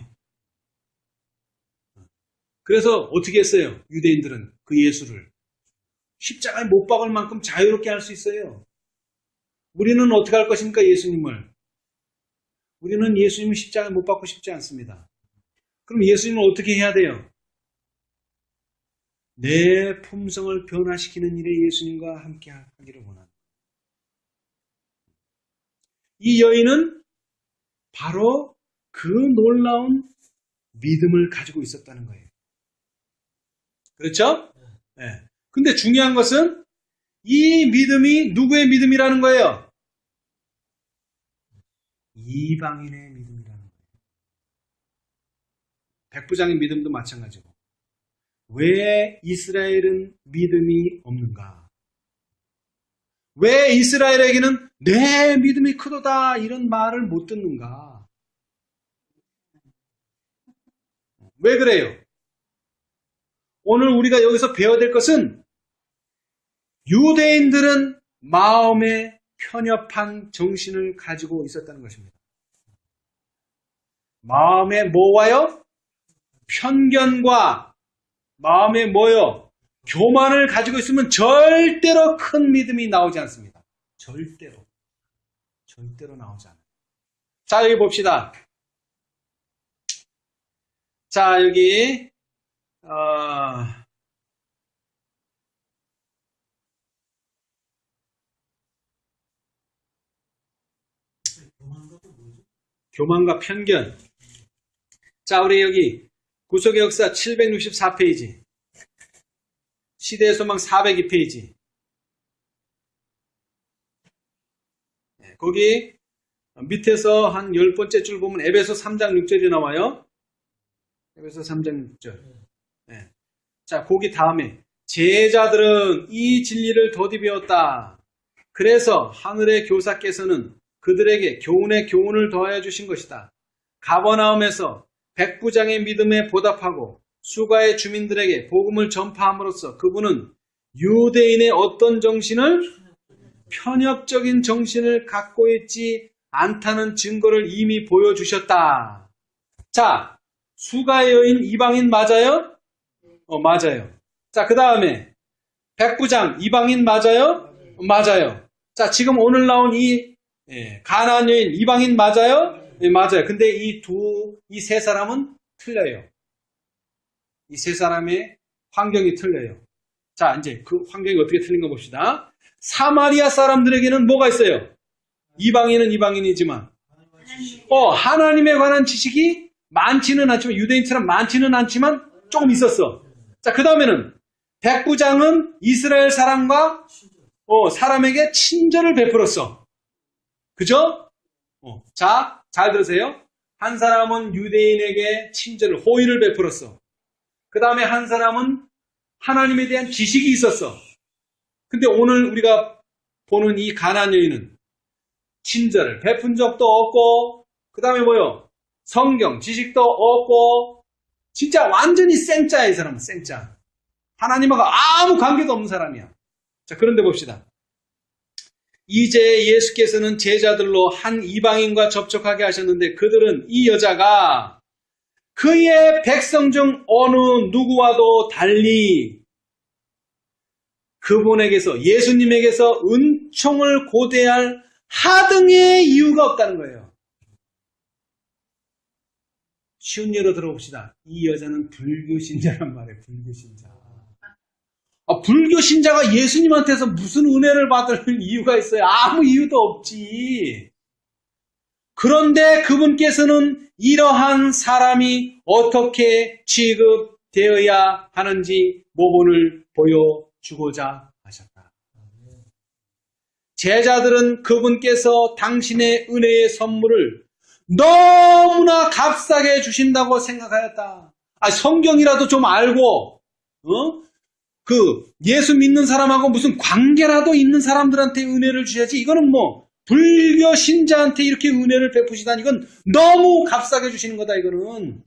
그래서 어떻게 했어요? 유대인들은 그 예수를 십자가에 못 박을 만큼 자유롭게 할 수 있어요. 우리는 어떻게 할 것입니까? 예수님을. 우리는 예수님을 십자가에 못 박고 싶지 않습니다. 그럼 예수님은 어떻게 해야 돼요? 내 품성을 변화시키는 일에 예수님과 함께 하기를 원한다. 이 여인은 바로 그 놀라운 믿음을 가지고 있었다는 거예요. 그렇죠? 네. 근데 중요한 것은 이 믿음이 누구의 믿음이라는 거예요? 이방인의 믿음이라는 거예요. 백부장의 믿음도 마찬가지고. 왜 이스라엘은 믿음이 없는가? 왜 이스라엘에게는 내 믿음이 크도다 이런 말을 못 듣는가? 왜 그래요? 오늘 우리가 여기서 배워야 될 것은 유대인들은 마음에 편협한 정신을 가지고 있었다는 것입니다. 마음에 뭐와요? 편견과 마음에 뭐요? 교만을 가지고 있으면 절대로 큰 믿음이 나오지 않습니다. 절대로 나오지 않아요. 자, 여기 봅시다. 자, 여기 교만과 편견. 자, 우리 여기 구속의 역사 764페이지, 시대의 소망 402페이지. 거기 밑에서 한 10번째 줄 보면 에베소 3장 6절이 나와요. 에베소 3장 6절. 네. 자, 거기 다음에 제자들은 이 진리를 더디 배웠다. 그래서 하늘의 교사께서는 그들에게 교훈에 교훈을 더하여 주신 것이다. 가버나움에서 백부장의 믿음에 보답하고 수가의 주민들에게 복음을 전파함으로써 그분은 유대인의 어떤 정신을 편협적인 정신을 갖고 있지 않다는 증거를 이미 보여주셨다. 자, 수가의 여인 이방인 맞아요? 맞아요. 자, 그 다음에 백부장 이방인 맞아요? 맞아요. 자, 지금 오늘 나온 이 가나안 여인 이방인 맞아요? 네, 맞아요. 근데 이 세 사람은 틀려요. 이 세 사람의 환경이 틀려요. 자, 이제 그 환경이 어떻게 틀린가 봅시다. 사마리아 사람들에게는 뭐가 있어요? 이방인은 이방인이지만 하나님에 관한 지식이 많지는 않지만 유대인처럼 많지는 않지만 조금 있었어. 자, 그 다음에는 백부장은 이스라엘 사람과 사람에게 친절을 베풀었어. 그죠? 자, 잘 들으세요. 한 사람은 유대인에게 친절을, 호의를 베풀었어. 그 다음에 한 사람은 하나님에 대한 지식이 있었어. 근데 오늘 우리가 보는 이 가나안 여인은 친절을 베푼 적도 없고, 그 다음에 뭐요? 성경 지식도 없고, 진짜 완전히 생짜야, 이 사람은 생짜. 하나님하고 아무 관계도 없는 사람이야. 자, 그런데 봅시다. 이제 예수께서는 제자들로 한 이방인과 접촉하게 하셨는데 그들은 이 여자가 그의 백성 중 어느 누구와도 달리 그분에게서 예수님에게서 은총을 고대할 하등의 이유가 없다는 거예요. 쉬운 예로 들어봅시다. 이 여자는 불교신자란 말이에요. 불교신자. 불교신자가 예수님한테서 무슨 은혜를 받을 이유가 있어요? 아무 이유도 없지. 그런데 그분께서는 이러한 사람이 어떻게 취급되어야 하는지 모본을 보여주고자 하셨다. 제자들은 그분께서 당신의 은혜의 선물을 너무나 값싸게 주신다고 생각하였다. 성경이라도 좀 알고, 예수 믿는 사람하고 무슨 관계라도 있는 사람들한테 은혜를 주셔야지. 이거는 불교 신자한테 이렇게 은혜를 베푸시다니 이건 너무 값싸게 주시는 거다, 이거는.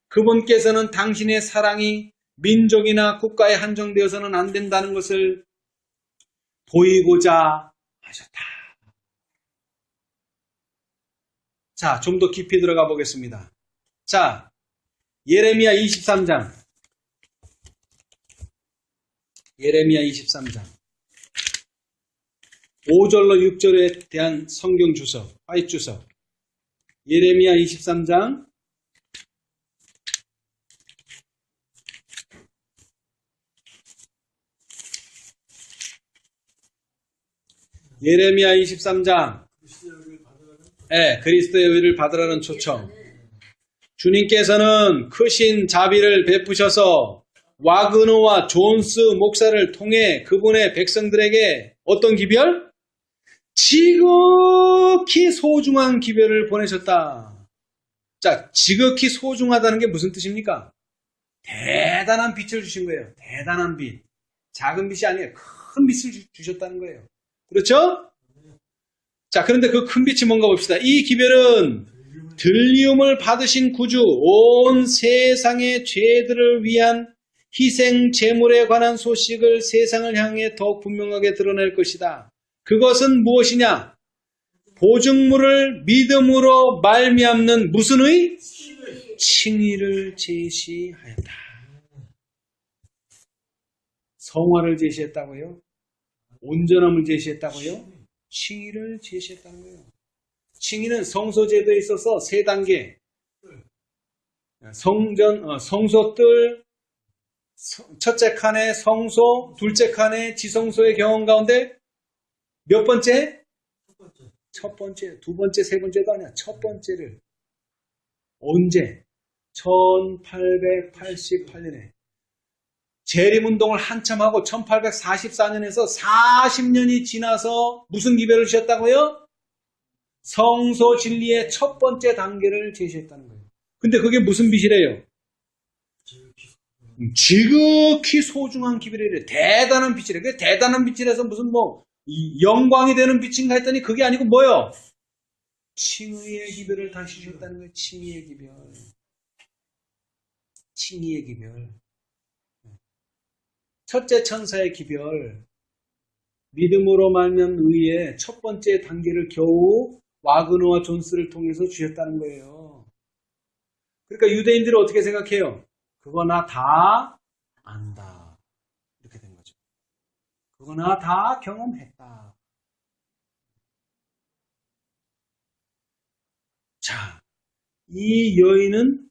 그분께서는 당신의 사랑이 민족이나 국가에 한정되어서는 안 된다는 것을 보이고자 하셨다. 자, 좀 더 깊이 들어가 보겠습니다. 자, 예레미야 23장. 예레미야 23장 5절로 6절에 대한 성경 주석, 화입 주석. 예레미야 23장 예레미야 23장. 그리스도의 의를 받으라는 초청. 주님께서는 크신 자비를 베푸셔서 와그노와 존스 목사를 통해 그분의 백성들에게 어떤 기별? 지극히 소중한 기별을 보내셨다. 자, 지극히 소중하다는 게 무슨 뜻입니까? 대단한 빛을 주신 거예요. 대단한 빛. 작은 빛이 아니에요. 큰 빛을 주셨다는 거예요. 그렇죠? 자, 그런데 그 큰 빛이 뭔가 봅시다. 이 기별은 들리움을 받으신 구주, 온 세상의 죄들을 위한 희생 제물에 관한 소식을 세상을 향해 더욱 분명하게 드러낼 것이다. 그것은 무엇이냐? 보증물을 믿음으로 말미암는 무슨 의? 칭의를 제시하였다. 성화를 제시했다고요? 온전함을 제시했다고요? 칭의를 제시했다는 거예요. 칭의는 성소제도에 있어서 세 단계. 성소뜰, 첫째 칸의 성소, 둘째 칸의 지성소의 경험 가운데 몇 번째? 첫 번째, 두 번째, 세 번째도 아니야. 첫 번째를. 언제? 1888년에. 재림운동을 한참 하고 1844년에서 40년이 지나서 무슨 기별을 주셨다고요? 성소 진리의 첫 번째 단계를 제시했다는 거예요. 근데 그게 무슨 빛이래요? 지극히 소중한 기별이래. 대단한 빛이래. 그 대단한 빛이라서 무슨 영광이 되는 빛인가 했더니 그게 아니고 뭐요? 칭의의 기별을 다시 주셨다는 거예요. 칭의의 기별. 칭의의 기별. 첫째 천사의 기별. 믿음으로 말면 의의 첫 번째 단계를 겨우 와그노와 존스를 통해서 주셨다는 거예요. 그러니까 유대인들은 어떻게 생각해요? 그거 나 다 안다. 이렇게 된 거죠. 그거 나 다 경험했다. 자, 이 여인은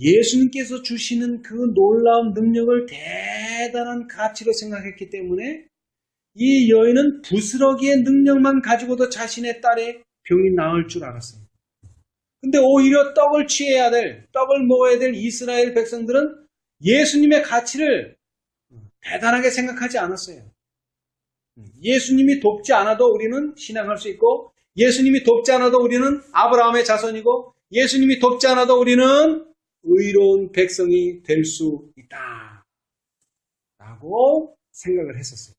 예수님께서 주시는 그 놀라운 능력을 대단한 가치로 생각했기 때문에 이 여인은 부스러기의 능력만 가지고도 자신의 딸의 병이 나을 줄 알았어요. 근데 오히려 떡을 먹어야 될 이스라엘 백성들은 예수님의 가치를 대단하게 생각하지 않았어요. 예수님이 돕지 않아도 우리는 신앙할 수 있고, 예수님이 돕지 않아도 우리는 아브라함의 자손이고, 예수님이 돕지 않아도 우리는 의로운 백성이 될 수 있다. 라고 생각을 했었어요.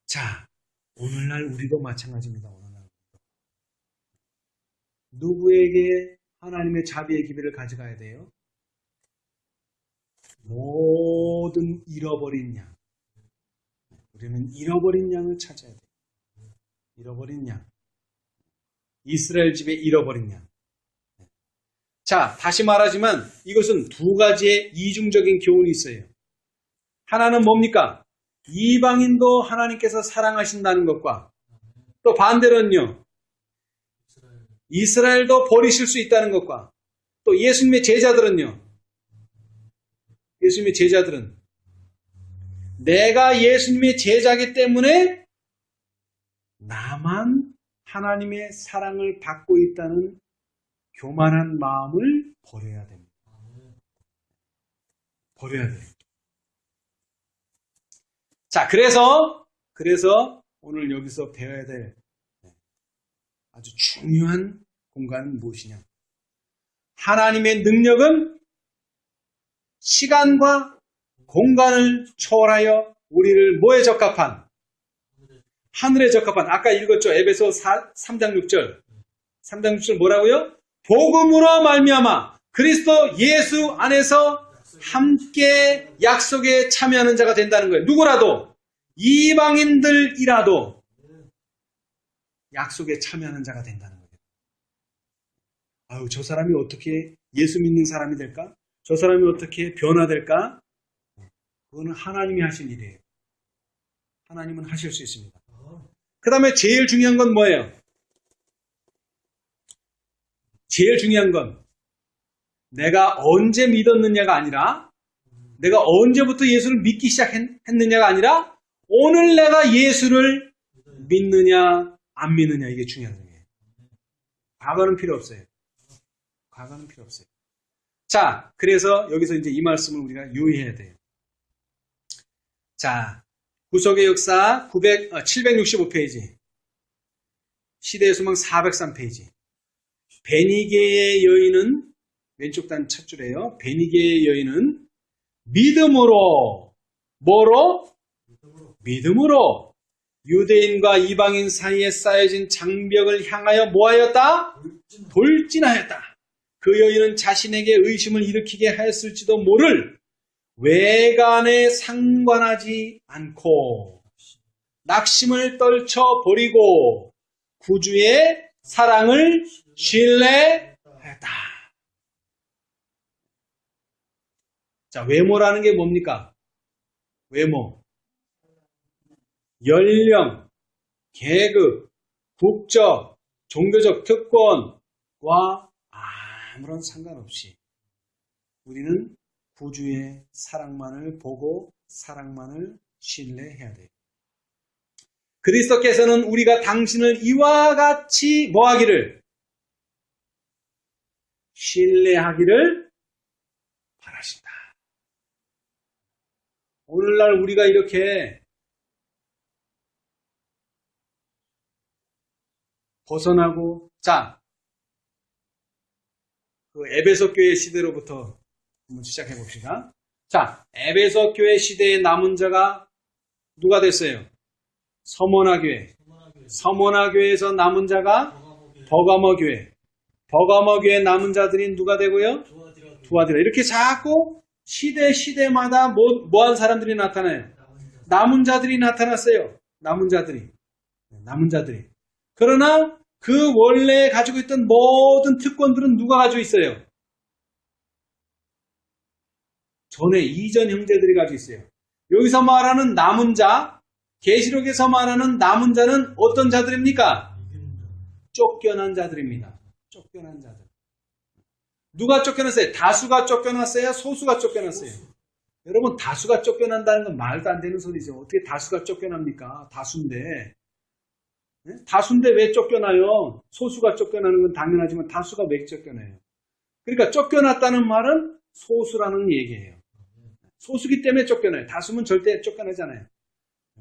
자, 오늘날 우리도 마찬가지입니다. 오늘날. 누구에게 하나님의 자비의 기별을 가져가야 돼요? 모든 잃어버린 양. 우리는 잃어버린 양을 찾아야 돼요. 잃어버린 양. 이스라엘 집에 잃어버린 양. 자, 다시 말하지만 이것은 두 가지의 이중적인 교훈이 있어요. 하나는 뭡니까? 이방인도 하나님께서 사랑하신다는 것과 또 반대로는요. 이스라엘도 버리실 수 있다는 것과 또 예수님의 제자들은요. 예수님의 제자들은 내가 예수님의 제자이기 때문에 나만 하나님의 사랑을 받고 있다는 교만한 마음을 버려야 됩니다. 버려야 돼요. 자, 그래서 오늘 여기서 배워야 될 아주 중요한 공간은 무엇이냐? 하나님의 능력은 시간과 공간을 초월하여 우리를 뭐에 적합한? 하늘에 적합한. 아까 읽었죠? 에베소 3장 6절. 3장 6절 뭐라고요? 복음으로 말미암아 그리스도 예수 안에서 함께 약속에 참여하는 자가 된다는 거예요. 누구라도 이방인들이라도 약속에 참여하는 자가 된다는 거예요. 아유, 저 사람이 어떻게 예수 믿는 사람이 될까? 저 사람이 어떻게 변화될까? 그거는 하나님이 하신 일이에요. 하나님은 하실 수 있습니다. 그 다음에 제일 중요한 건 뭐예요? 제일 중요한 건 내가 언제 믿었느냐가 아니라 내가 언제부터 예수를 믿기 시작했느냐가 아니라 오늘 내가 예수를 믿느냐 안 믿느냐 이게 중요한 거예요. 과거는 필요 없어요. 과거는 필요 없어요. 자, 그래서 여기서 이제 이 말씀을 우리가 유의해야 돼요. 자, 구속의 역사 765페이지, 시대의 소망 403페이지. 베니게의 여인은 왼쪽 단 첫 줄에요. 베니게의 여인은 믿음으로 뭐로? 믿음으로 유대인과 이방인 사이에 쌓여진 장벽을 향하여 뭐하였다? 돌진하였다. 그 여인은 자신에게 의심을 일으키게 하였을지도 모를 외관에 상관하지 않고 낙심을 떨쳐버리고 구주의 사랑을 신뢰했다. 자, 외모라는 게 뭡니까? 외모. 연령, 계급, 국적, 종교적 특권과 아무런 상관없이 우리는 구주의 사랑만을 보고 사랑만을 신뢰해야 돼요. 그리스도께서는 우리가 당신을 이와 같이 뭐하기를? 신뢰하기를 바라신다. 오늘날 우리가 이렇게 벗어나고, 자, 그 에베소 교회 시대로부터 한번 시작해 봅시다. 자, 에베소 교회 시대의 남은 자가 누가 됐어요? 서머나 교회. 서머나 교회에서 남은 자가 버가모 교회. 버가모 교회 남은 자들이 누가 되고요? 두아디라. 이렇게 자꾸 시대마다 뭐한 사람들이 나타나요? 남은 자들이 나타났어요. 남은 자들이. 그러나 그 원래 가지고 있던 모든 특권들은 누가 가지고 있어요? 전에 이전 형제들이 가지고 있어요. 여기서 말하는 남은 자, 계시록에서 말하는 남은 자는 어떤 자들입니까? 쫓겨난 자들입니다. 쫓겨난 자들. 누가 쫓겨났어요? 다수가 쫓겨났어요? 소수가 쫓겨났어요? 여러분, 다수가 쫓겨난다는 건 말도 안 되는 소리죠. 어떻게 다수가 쫓겨납니까? 다수인데. 네? 다수인데 왜 쫓겨나요? 소수가 쫓겨나는 건 당연하지만 다수가 왜 쫓겨나요? 그러니까 쫓겨났다는 말은 소수라는 얘기예요. 소수기 때문에 쫓겨나요. 다수면 절대 쫓겨나잖아요.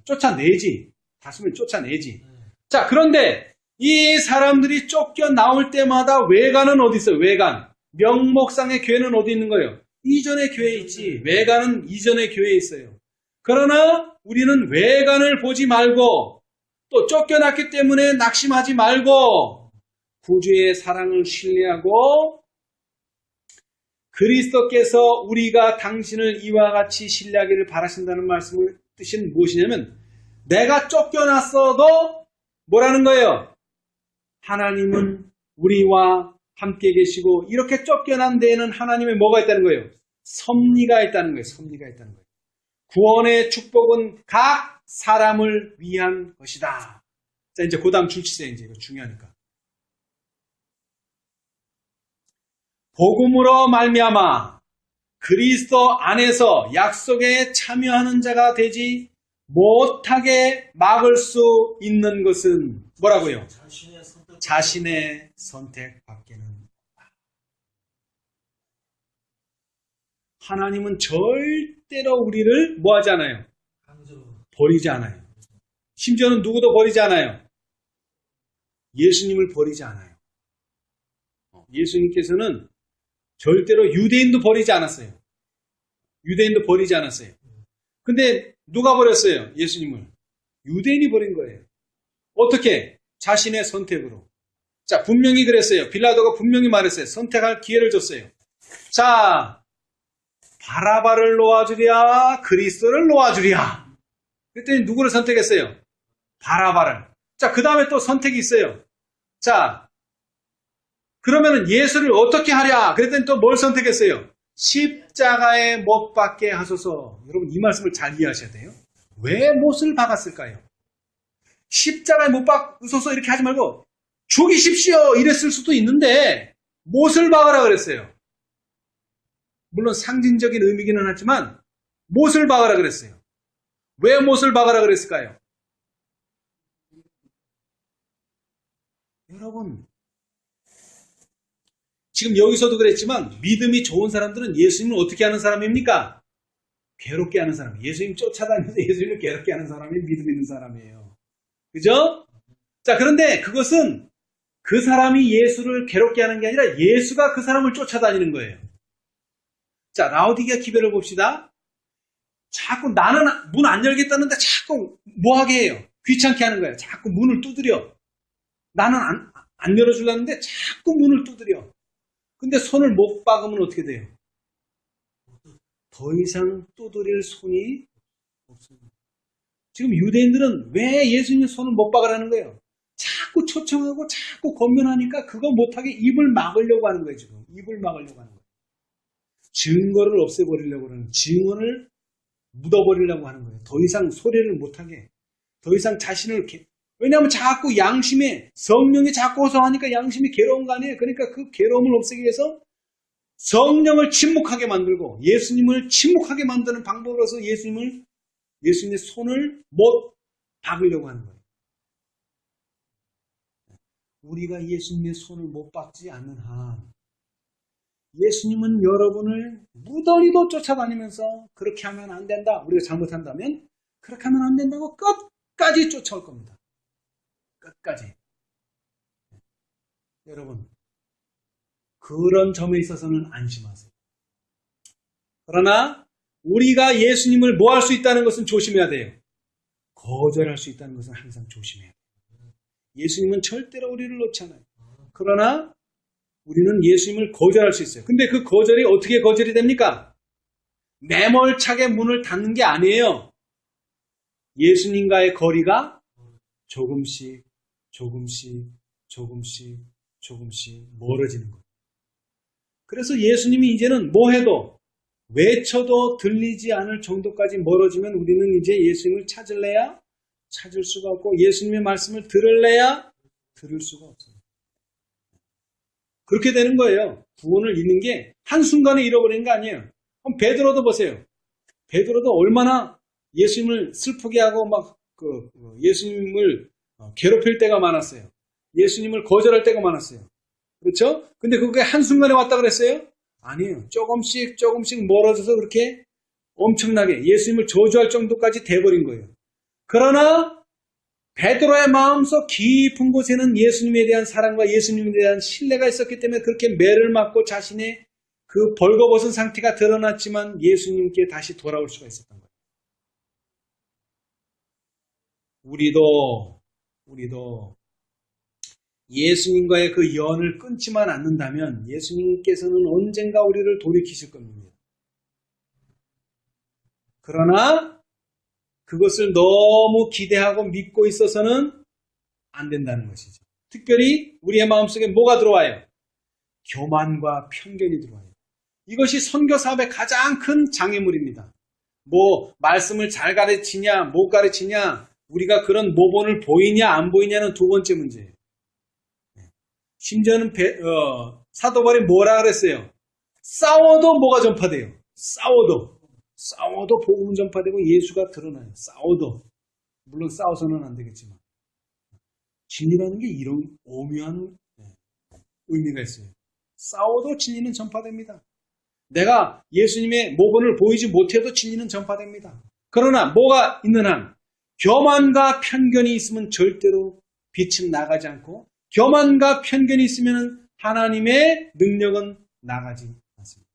쫓아내지. 다수면 쫓아내지. 자, 그런데 이 사람들이 쫓겨나올 때마다 외관은 어디 있어요? 외관. 명목상의 교회는 어디 있는 거예요? 이전의 교회에 있지. 외관은 이전의 교회에 있어요. 그러나 우리는 외관을 보지 말고 또 쫓겨났기 때문에 낙심하지 말고 구주의 사랑을 신뢰하고 그리스도께서 우리가 당신을 이와 같이 신뢰하기를 바라신다는 말씀을 뜻은 무엇이냐면 내가 쫓겨났어도 뭐라는 거예요? 하나님은 우리와 함께 계시고 이렇게 쫓겨난 데에는 하나님의 뭐가 있다는 거예요? 섭리가 있다는 거예요. 섭리가 있다는 거예요. 구원의 축복은 각 사람을 위한 것이다. 자, 이제 그 다음 줄치세요. 이제 이거 중요하니까. 복음으로 말미암아 그리스도 안에서 약속에 참여하는 자가 되지 못하게 막을 수 있는 것은 뭐라고요? 자신의 선택밖에는 없다. 하나님은 절대로 우리를 뭐하지 않아요? 버리지 않아요. 심지어는 누구도 버리지 않아요. 예수님을 버리지 않아요. 예수님께서는 절대로 유대인도 버리지 않았어요. 유대인도 버리지 않았어요. 근데 누가 버렸어요? 예수님을. 유대인이 버린 거예요. 어떻게? 자신의 선택으로. 자, 분명히 그랬어요. 빌라도가 분명히 말했어요. 선택할 기회를 줬어요. 자, 바라바를 놓아주랴, 그리스도를 놓아주랴. 그랬더니 누구를 선택했어요? 바라바를. 자, 그 다음에 또 선택이 있어요. 자, 그러면 예수를 어떻게 하랴? 그랬더니 또 뭘 선택했어요? 십자가에 못 박게 하소서. 여러분, 이 말씀을 잘 이해하셔야 돼요. 왜 못을 박았을까요? 십자가에 못 박으소서 이렇게 하지 말고 죽이십시오 이랬을 수도 있는데 못을 박으라 그랬어요. 물론 상징적인 의미기는 하지만 못을 박으라 그랬어요. 왜 못을 박으라 그랬을까요? 여러분, 지금 여기서도 그랬지만 믿음이 좋은 사람들은 예수님을 어떻게 하는 사람입니까? 괴롭게 하는 사람. 예수님 쫓아다니면서 예수님을 괴롭게 하는 사람이 믿음 있는 사람이에요. 그죠? 자, 그런데 그것은 그 사람이 예수를 괴롭게 하는 게 아니라 예수가 그 사람을 쫓아다니는 거예요. 자, 라오디게아 기별을 봅시다. 자꾸 나는 문 안 열겠다는데 자꾸 뭐하게 해요. 귀찮게 하는 거예요. 자꾸 문을 두드려. 나는 안 열어주려는데 자꾸 문을 두드려. 근데 손을 못 박으면 어떻게 돼요? 더 이상 두드릴 손이 없습니다. 지금 유대인들은 왜 예수님 손을 못 박으라는 거예요? 자꾸 초청하고 자꾸 권면하니까 그거 못하게 입을 막으려고 하는 거예요. 지금 입을 막으려고 하는 거예요. 증거를 없애버리려고 하는, 증언을 묻어버리려고 하는 거예요. 더 이상 소리를 못하게, 더 이상 자신을 왜냐하면 자꾸 양심에, 성령이 자꾸 호소하니까 양심이 괴로운 거 아니에요. 그러니까 그 괴로움을 없애기 위해서 성령을 침묵하게 만들고 예수님을 침묵하게 만드는 방법으로서 예수님의 손을 못 박으려고 하는 거예요. 우리가 예수님의 손을 못 박지 않는 한 예수님은 여러분을 무더기도 쫓아다니면서 그렇게 하면 안 된다. 우리가 잘못한다면 그렇게 하면 안 된다고 끝까지 쫓아올 겁니다. 끝까지. 여러분, 그런 점에 있어서는 안심하세요. 그러나 우리가 예수님을 뭐 할 수 있다는 것은 조심해야 돼요. 거절할 수 있다는 것은 항상 조심해야 돼요. 예수님은 절대로 우리를 놓지 않아요. 그러나 우리는 예수님을 거절할 수 있어요. 근데 그 거절이 어떻게 거절이 됩니까? 매몰차게 문을 닫는 게 아니에요. 예수님과의 거리가 조금씩 멀어지는 거예요. 그래서 예수님이 이제는 뭐 해도 외쳐도 들리지 않을 정도까지 멀어지면 우리는 이제 예수님을 찾을래야 찾을 수가 없고 예수님의 말씀을 들을래야 들을 수가 없어요. 그렇게 되는 거예요. 구원을 잃는 게 한순간에 잃어버리는 거 아니에요. 그럼 베드로도 보세요. 베드로도 얼마나 예수님을 슬프게 하고 막 예수님을 괴롭힐 때가 많았어요. 예수님을 거절할 때가 많았어요. 그렇죠? 근데 그게 한순간에 왔다 그랬어요? 아니에요. 조금씩 멀어져서 그렇게 엄청나게 예수님을 저주할 정도까지 돼버린 거예요. 그러나 베드로의 마음속 깊은 곳에는 예수님에 대한 사랑과 예수님에 대한 신뢰가 있었기 때문에 그렇게 매를 맞고 자신의 그 벌거벗은 상태가 드러났지만 예수님께 다시 돌아올 수가 있었던 거예요. 우리도 예수님과의 그 연을 끊지만 않는다면 예수님께서는 언젠가 우리를 돌이키실 겁니다. 그러나 그것을 너무 기대하고 믿고 있어서는 안 된다는 것이죠. 특별히 우리의 마음속에 뭐가 들어와요? 교만과 편견이 들어와요. 이것이 선교 사업의 가장 큰 장애물입니다. 뭐 말씀을 잘 가르치냐 못 가르치냐 우리가 그런 모본을 보이냐 안 보이냐는 두 번째 문제예요. 심지어는 사도 바울이 뭐라 그랬어요? 싸워도 뭐가 전파돼요? 싸워도 복음 전파되고 예수가 드러나요. 싸워도. 물론 싸워서는 안 되겠지만. 진리라는 게 이런 오묘한 의미가 있어요. 싸워도 진리는 전파됩니다. 내가 예수님의 모본을 보이지 못해도 진리는 전파됩니다. 그러나 뭐가 있는 한 교만과 편견이 있으면 절대로 빛은 나가지 않고 교만과 편견이 있으면 하나님의 능력은 나가지 않습니다.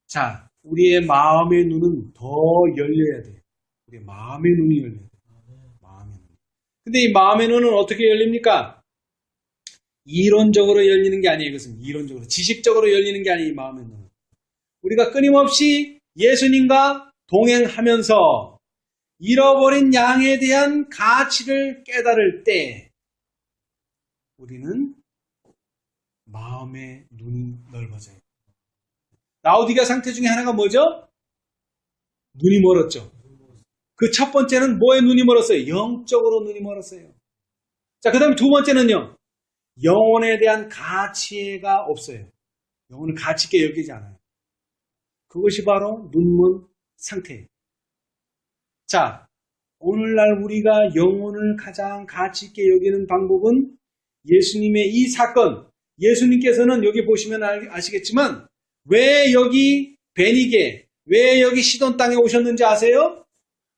자, 우리의 마음의 눈은 더 열려야 돼요. 우리의 마음의 눈이 열려야 돼요. 마음의 눈. 근데 이 마음의 눈은 어떻게 열립니까? 이론적으로 열리는 게 아니에요. 이것은 이론적으로, 지식적으로 열리는 게 아니에요. 이 마음의 눈은. 우리가 끊임없이 예수님과 동행하면서 잃어버린 양에 대한 가치를 깨달을 때 우리는 마음의 눈이 넓어져요. 라오디게아 상태 중에 하나가 뭐죠? 눈이 멀었죠. 그 첫 번째는 뭐에 눈이 멀었어요? 영적으로 눈이 멀었어요. 자, 그 다음에 두 번째는요. 영혼에 대한 가치가 없어요. 영혼을 가치 있게 여기지 않아요. 그것이 바로 눈먼 상태예요. 자, 오늘날 우리가 영혼을 가장 가치 있게 여기는 방법은 예수님의 이 사건, 예수님께서는 여기 보시면 아시겠지만 왜 여기 베니게, 왜 여기 시돈 땅에 오셨는지 아세요?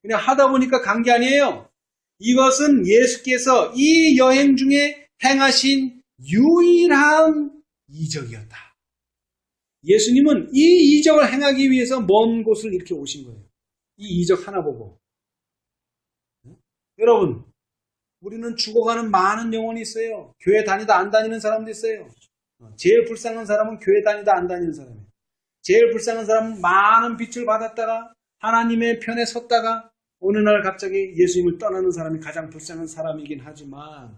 그냥 하다 보니까 간 게 아니에요. 이것은 예수께서 이 여행 중에 행하신 유일한 이적이었다. 예수님은 이 이적을 행하기 위해서 먼 곳을 이렇게 오신 거예요. 이 이적 하나 보고. 여러분, 우리는 죽어가는 많은 영혼이 있어요. 교회 다니다 안 다니는 사람도 있어요. 제일 불쌍한 사람은 교회 다니다 안 다니는 사람이에요. 제일 불쌍한 사람은 많은 빛을 받았다가 하나님의 편에 섰다가 어느 날 갑자기 예수님을 떠나는 사람이 가장 불쌍한 사람이긴 하지만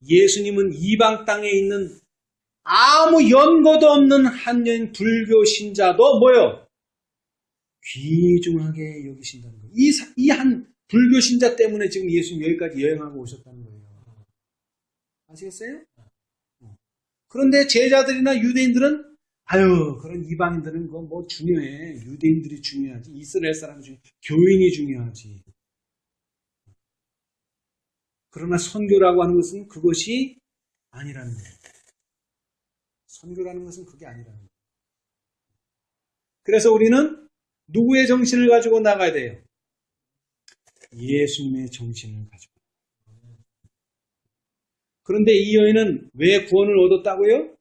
예수님은 이방 땅에 있는 아무 연고도 없는 한여인 불교 신자도 뭐요? 귀중하게 여기신다는 거예요. 이 한 불교 신자 때문에 지금 예수님 여기까지 여행하고 오셨다는 거예요. 아시겠어요? 그런데 제자들이나 유대인들은 아유, 그런 이방인들은 그거 뭐 중요해. 유대인들이 중요하지. 이스라엘 사람이 중요해. 교인이 중요하지. 그러나 선교라고 하는 것은 그것이 아니라는 거예요. 선교라는 것은 그게 아니라는 거예요. 그래서 우리는 누구의 정신을 가지고 나가야 돼요? 예수님의 정신을 가지고. 그런데 이 여인은 왜 구원을 얻었다고요?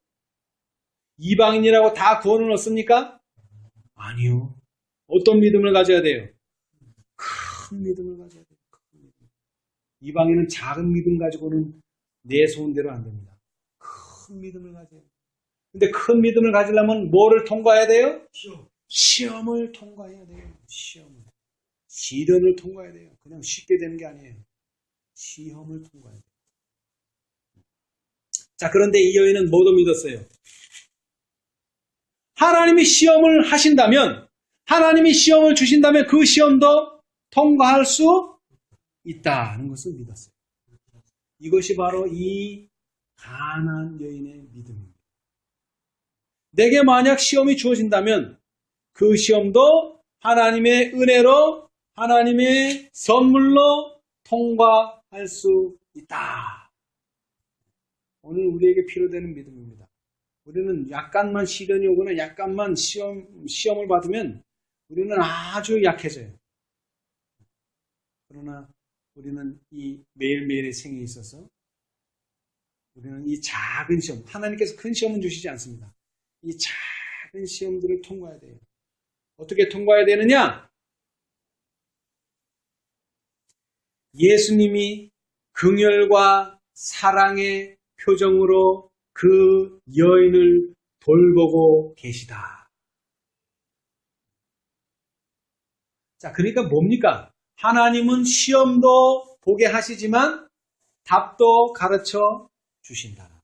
이방인이라고 다 구원을 얻습니까? 아니요. 어떤 믿음을 가져야 돼요? 큰 믿음을 가져야 돼요. 큰 믿음. 이방인은 작은 믿음 가지고는 내 소원대로 안 됩니다. 큰 믿음을 가져야 돼요. 근데 큰 믿음을 가지려면 뭐를 통과해야 돼요? 시험을 통과해야 돼요. 시험을. 시련을 통과해야 돼요. 그냥 쉽게 되는 게 아니에요. 시험을 통과해야 돼요. 자, 그런데 이 여인은 뭐도 믿었어요? 하나님이 시험을 하신다면, 하나님이 시험을 주신다면 그 시험도 통과할 수 있다는 것을 믿었어요. 이것이 바로 이 가난한 여인의 믿음입니다. 내게 만약 시험이 주어진다면 그 시험도 하나님의 은혜로, 하나님의 선물로 통과할 수 있다. 오늘 우리에게 필요되는 믿음입니다. 우리는 약간만 시련이 오거나 약간만 시험을 받으면 우리는 아주 약해져요. 그러나 우리는 이 매일매일의 생에 있어서 우리는 이 작은 시험, 하나님께서 큰 시험은 주시지 않습니다. 이 작은 시험들을 통과해야 돼요. 어떻게 통과해야 되느냐? 예수님이 긍휼과 사랑의 표정으로 그 여인을 돌보고 계시다. 자, 그러니까 뭡니까? 하나님은 시험도 보게 하시지만 답도 가르쳐 주신다.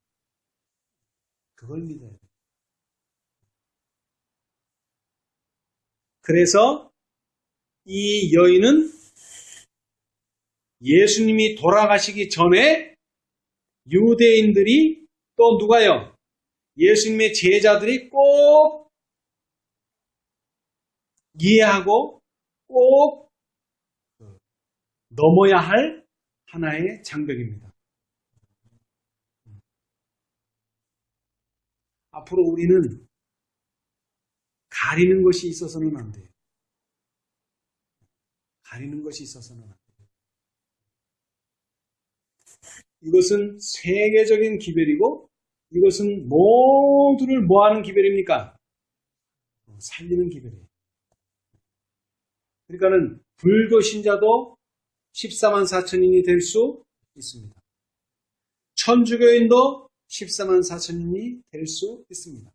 그걸 믿어야 돼요. 그래서 이 여인은 예수님이 돌아가시기 전에 유대인들이 또 누가요? 예수님의 제자들이 꼭 이해하고 꼭 넘어야 할 하나의 장벽입니다. 앞으로 우리는 가리는 것이 있어서는 안 돼요. 가리는 것이 있어서는 안 돼요. 이것은 세계적인 기별이고 이것은 모두를 뭐하는 기별입니까? 살리는 기별이에요. 그러니까는 불교 신자도 14만 4천인이 될 수 있습니다. 천주교인도 14만 4천인이 될 수 있습니다.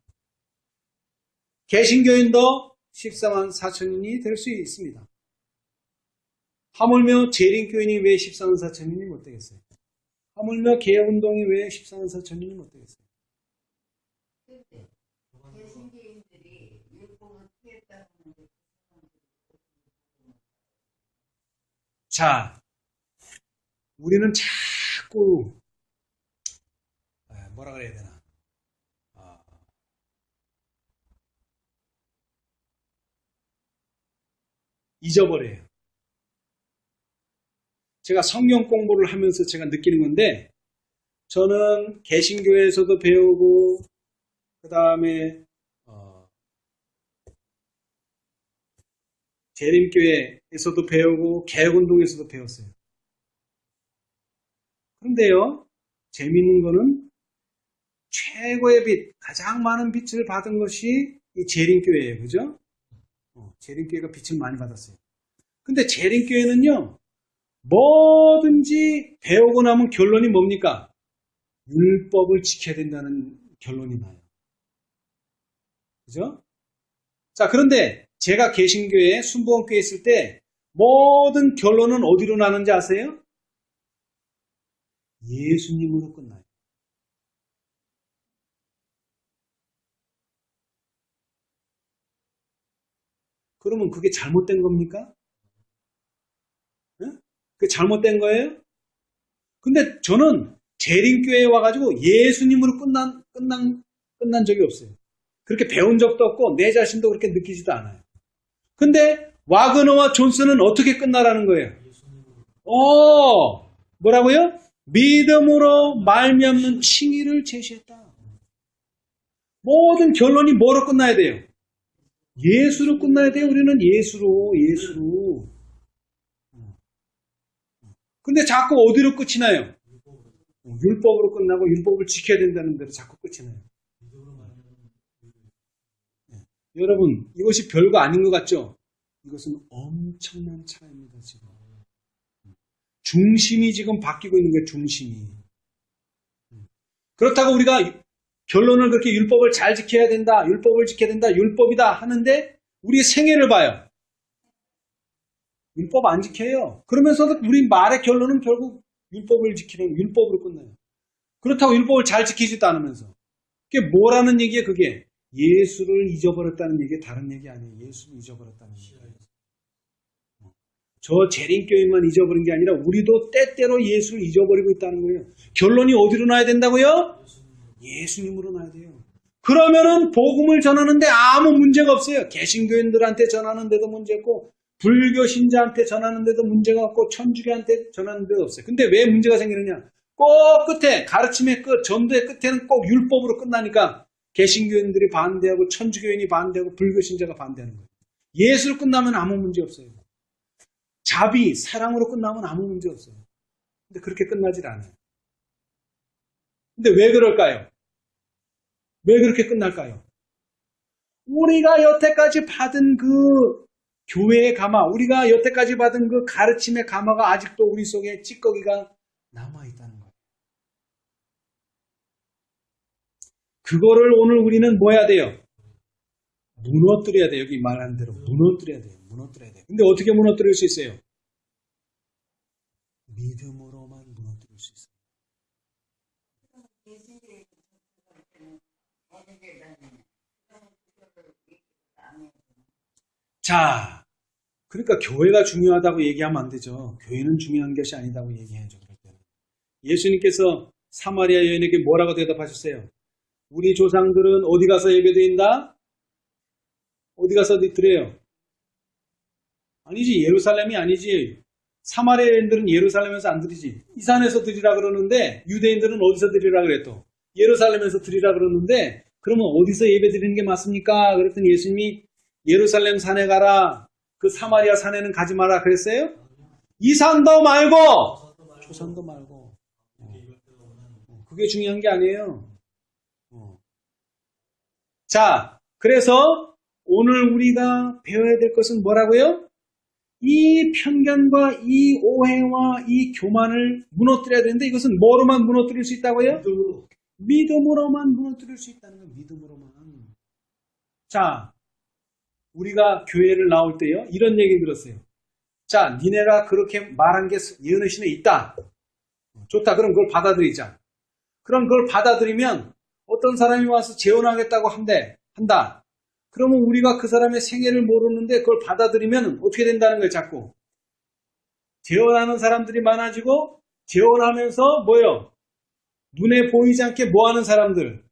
개신교인도 14만 4천인이 될 수 있습니다. 하물며 재림교인이 왜 14만 4천인이 못 되겠어요? 하물며 개운동이 왜 14만 4천인이 못 되겠어요? 개신교인들이 율법을 피했다는 게 자, 우리는 자꾸 뭐라 그래야 되나? 잊어버려요. 제가 성경 공부를 하면서 제가 느끼는 건데, 저는 개신교에서도 배우고, 그 다음에 재림교회에서도 배우고 개혁운동에서도 배웠어요. 그런데요, 재미있는 거는 최고의 빛, 가장 많은 빛을 받은 것이 이 재림교회예요. 그죠? 재림교회가 빛을 많이 받았어요. 근데 재림교회는요, 뭐든지 배우고 나면 결론이 뭡니까? 율법을 지켜야 된다는 결론이 나요. 그죠? 자, 그런데 제가 개신교회, 순복음교회 있을 때 모든 결론은 어디로 나는지 아세요? 예수님으로 끝나요. 그러면 그게 잘못된 겁니까? 응? 그게 잘못된 거예요? 근데 저는 재림교회에 와가지고 예수님으로 끝난 적이 없어요. 그렇게 배운 적도 없고 내 자신도 그렇게 느끼지도 않아요. 근데 와그너와 존슨은 어떻게 끝나라는 거예요? 뭐라고요? 믿음으로 말미암는 칭의를 제시했다. 모든 결론이 뭐로 끝나야 돼요? 예수로 끝나야 돼요. 우리는 예수로. 근데 자꾸 어디로 끝이 나요? 율법으로 끝나고 율법을 지켜야 된다는 대로 자꾸 끝이 나요. 여러분, 이것이 별거 아닌 것 같죠? 이것은 엄청난 차이입니다, 지금. 중심이 지금 바뀌고 있는 거예요, 중심이. 그렇다고 우리가 결론을 그렇게 율법을 잘 지켜야 된다, 율법이다 하는데, 우리 생애를 봐요. 율법 안 지켜요. 그러면서도 우리 말의 결론은 결국 율법을 지키는, 율법으로 끝나요. 그렇다고 율법을 잘 지키지도 않으면서. 그게 뭐라는 얘기예요, 그게? 예수를 잊어버렸다는 얘기, 다른 얘기 아니에요. 예수를 잊어버렸다는 얘기예요. 저 재림교회만 잊어버린 게 아니라 우리도 때때로 예수를 잊어버리고 있다는 거예요. 결론이 어디로 나야 된다고요? 예수님으로 나야 돼요. 그러면은 복음을 전하는데 아무 문제가 없어요. 개신교인들한테 전하는데도 문제 없고, 불교 신자한테 전하는데도 문제가 없고, 천주교한테 전하는데도 없어요. 근데 왜 문제가 생기느냐? 꼭 끝에, 가르침의 끝, 전도의 끝에는 꼭 율법으로 끝나니까 개신교인들이 반대하고, 천주교인이 반대하고, 불교 신자가 반대하는 거예요. 예수로 끝나면 아무 문제 없어요. 자비, 사랑으로 끝나면 아무 문제 없어요. 근데 그렇게 끝나질 않아요. 근데 왜 그럴까요? 왜 그렇게 끝날까요? 우리가 여태까지 받은 그 교회의 가마, 우리가 여태까지 받은 그 가르침의 가마가 아직도 우리 속에 찌꺼기가 남아있다는 거예요. 그거를 오늘 우리는 뭐 해야 돼요? 무너뜨려야 돼요. 여기 말하는 대로 무너뜨려야 돼요. 근데 어떻게 무너뜨릴 수 있어요? 믿음으로만 무너뜨릴 수 있어요. 자, 그러니까 교회가 중요하다고 얘기하면 안 되죠. 교회는 중요한 것이 아니다고 얘기해야죠. 그럴 때는. 예수님께서 사마리아 여인에게 뭐라고 대답하셨어요? 우리 조상들은 어디 가서 예배드린다? 어디 가서 드려요? 아니지, 예루살렘이 아니지. 사마리아 여인들은 예루살렘에서 안 드리지. 이 산에서 드리라 그러는데, 유대인들은 어디서 드리라 그랬또? 예루살렘에서 드리라 그러는데, 그러면 어디서 예배 드리는 게 맞습니까? 그랬더니 예수님이 예루살렘 산에 가라. 그 사마리아 산에는 가지 마라 그랬어요? 이 산도 말고, 저 산도 말고. 그게 중요한 게 아니에요. 자, 그래서 오늘 우리가 배워야 될 것은 뭐라고요? 이 편견과 이 오해와 이 교만을 무너뜨려야 되는데, 이것은 뭐로만 무너뜨릴 수 있다고요? 믿음으로만 무너뜨릴 수 있다는 거예요. 믿음으로만. 자, 우리가 교회를 나올 때요, 이런 얘기 들었어요. 자, 니네가 그렇게 말한 게 예언의 신에 있다. 좋다. 그럼 그걸 받아들이자. 그럼 그걸 받아들이면 어떤 사람이 와서 재혼하겠다고 한다. 그러면 우리가 그 사람의 생애를 모르는데 그걸 받아들이면 어떻게 된다는 거예요, 자꾸. 재혼하는 사람들이 많아지고, 재혼하면서 뭐예요? 눈에 보이지 않게 뭐하는 사람들,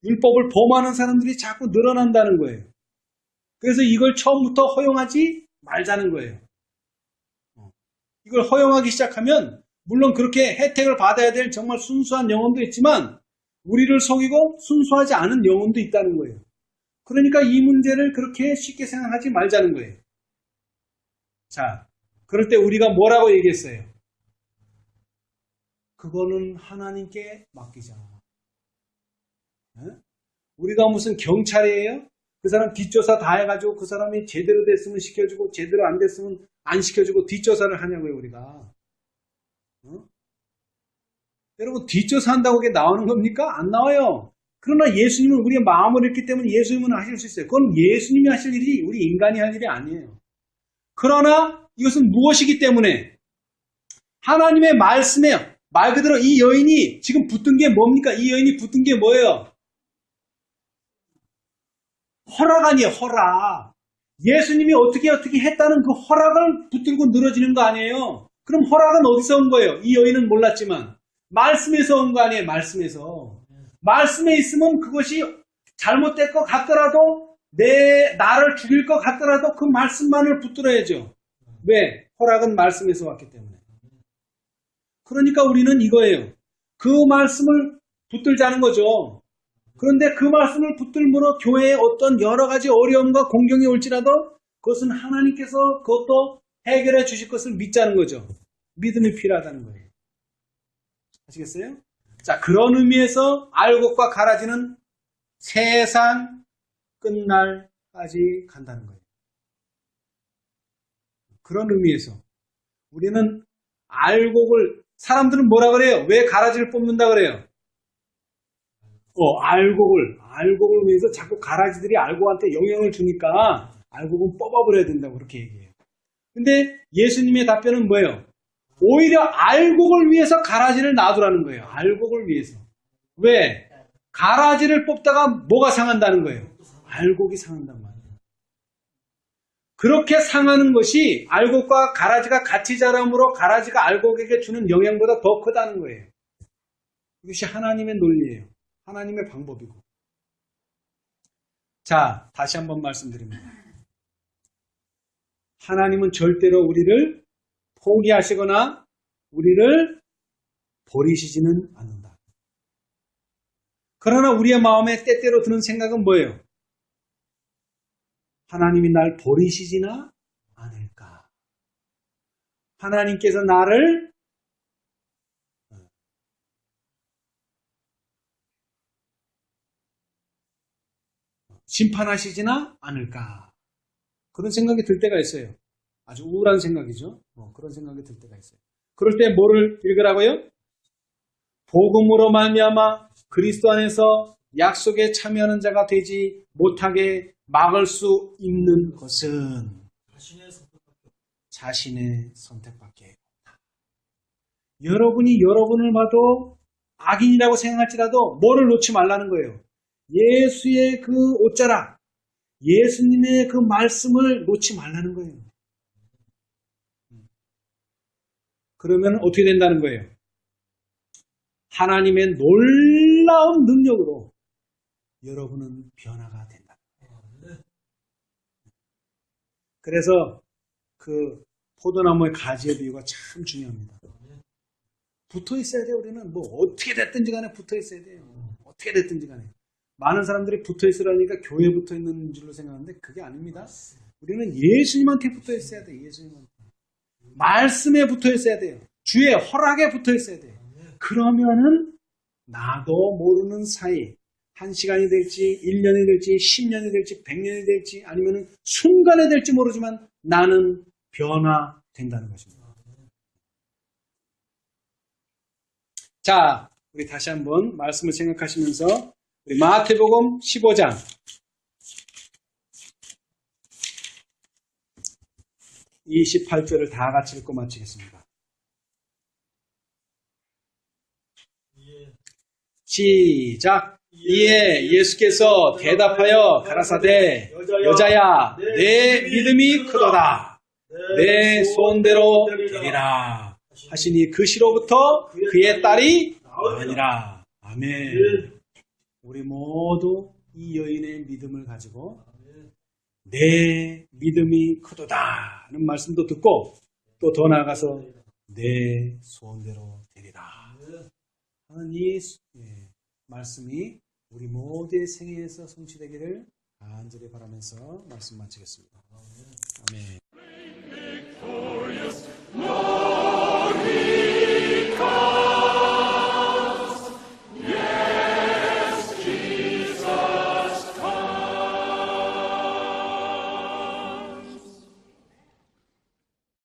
율법을 범하는 사람들이 자꾸 늘어난다는 거예요. 그래서 이걸 처음부터 허용하지 말자는 거예요. 이걸 허용하기 시작하면 물론 그렇게 혜택을 받아야 될 정말 순수한 영혼도 있지만 우리를 속이고 순수하지 않은 영혼도 있다는 거예요. 그러니까 이 문제를 그렇게 쉽게 생각하지 말자는 거예요. 자, 그럴 때 우리가 뭐라고 얘기했어요? 그거는 하나님께 맡기자. 에? 우리가 무슨 경찰이에요? 그 사람 뒷조사 다 해가지고 그 사람이 제대로 됐으면 시켜주고 제대로 안 됐으면 안 시켜주고 뒷조사를 하냐고요, 우리가. 어? 여러분, 뒷조사 한다고 그게 나오는 겁니까? 안 나와요. 그러나 예수님은 우리의 마음을 읽기 때문에 예수님은 하실 수 있어요. 그건 예수님이 하실 일이 우리 인간이 할 일이 아니에요. 그러나 이것은 무엇이기 때문에 하나님의 말씀에 말 그대로 이 여인이 지금 붙은 게 뭡니까? 이 여인이 붙은 게 뭐예요? 허락 아니에요, 허락. 예수님이 어떻게 했다는 그 허락을 붙들고 늘어지는 거 아니에요? 그럼 허락은 어디서 온 거예요? 이 여인은 몰랐지만. 말씀에서 온 거 아니에요, 말씀에서. 말씀에 있으면 그것이 잘못될 것 같더라도, 나를 죽일 것 같더라도 그 말씀만을 붙들어야죠. 왜? 허락은 말씀에서 왔기 때문에. 그러니까 우리는 이거예요. 그 말씀을 붙들자는 거죠. 그런데 그 말씀을 붙들므로 교회에 어떤 여러 가지 어려움과 공경이 올지라도 그것은 하나님께서 그것도 해결해 주실 것을 믿자는 거죠. 믿음이 필요하다는 거예요. 아시겠어요? 자, 그런 의미에서 알곡과 가라지는 세상 끝날까지 간다는 거예요. 그런 의미에서 우리는 알곡을, 사람들은 뭐라 그래요? 왜 가라지를 뽑는다 그래요? 알곡을 위해서 자꾸 가라지들이 알곡한테 영향을 주니까 알곡은 뽑아버려야 된다고 그렇게 얘기해요. 근데 예수님의 답변은 뭐예요? 오히려 알곡을 위해서 가라지를 놔두라는 거예요. 알곡을 위해서. 왜? 가라지를 뽑다가 뭐가 상한다는 거예요? 알곡이 상한단 말이에요. 그렇게 상하는 것이 알곡과 가라지가 같이 자라므로 가라지가 알곡에게 주는 영향보다 더 크다는 거예요. 이것이 하나님의 논리예요. 하나님의 방법이고. 자, 다시 한번 말씀드립니다. 하나님은 절대로 우리를 포기하시거나 우리를 버리시지는 않는다. 그러나 우리의 마음에 때때로 드는 생각은 뭐예요? 하나님이 날 버리시지나 않을까? 하나님께서 나를 심판하시지나 않을까? 그런 생각이 들 때가 있어요. 아주 우울한 생각이죠. 그런 생각이 들 때가 있어요. 그럴 때 뭐를 읽으라고요? 복음으로 말미암아 그리스도 안에서 약속에 참여하는 자가 되지 못하게 막을 수 있는 것은 자신의 선택밖에 없다. 여러분이 여러분을 봐도 악인이라고 생각할지라도 뭐를 놓지 말라는 거예요. 예수의 그 옷자락, 예수님의 그 말씀을 놓지 말라는 거예요. 그러면 어떻게 된다는 거예요? 하나님의 놀라운 능력으로 여러분은 변화가 된다. 그래서 그 포도나무의 가지의 비유가 참 중요합니다. 붙어 있어야 돼요. 우리는 뭐 어떻게 됐든지 간에 붙어 있어야 돼요. 어떻게 됐든지 간에. 많은 사람들이 붙어 있으라니까 교회에 붙어 있는 줄로 생각하는데 그게 아닙니다. 우리는 예수님한테 붙어 있어야 돼요. 예수님한테. 말씀에 붙어 있어야 돼요. 주의 허락에 붙어 있어야 돼요. 그러면은 나도 모르는 사이 1시간이 될지 1년이 될지 10년이 될지 100년이 될지 아니면 순간에 될지 모르지만 나는 변화된다는 것입니다. 자, 우리 다시 한번 말씀을 생각하시면서 우리 마태복음 15장 28절을 다 같이 읽고 마치겠습니다. 시작. 이에 예수께서 대답하여 가라사대 여자야 내 믿음이 크도다. 내 소원대로 되리라 하시니 그 시로부터 그의 딸이 나으니라. 아멘. 우리 모두 이 여인의 믿음을 가지고 내 믿음이 크도다 하는 말씀도 듣고 또 더 나아가서 내 소원대로 되리라 하는 이 말씀이 우리 모두의 생애에서 성취되기를 간절히 바라면서 말씀 마치겠습니다. 아멘.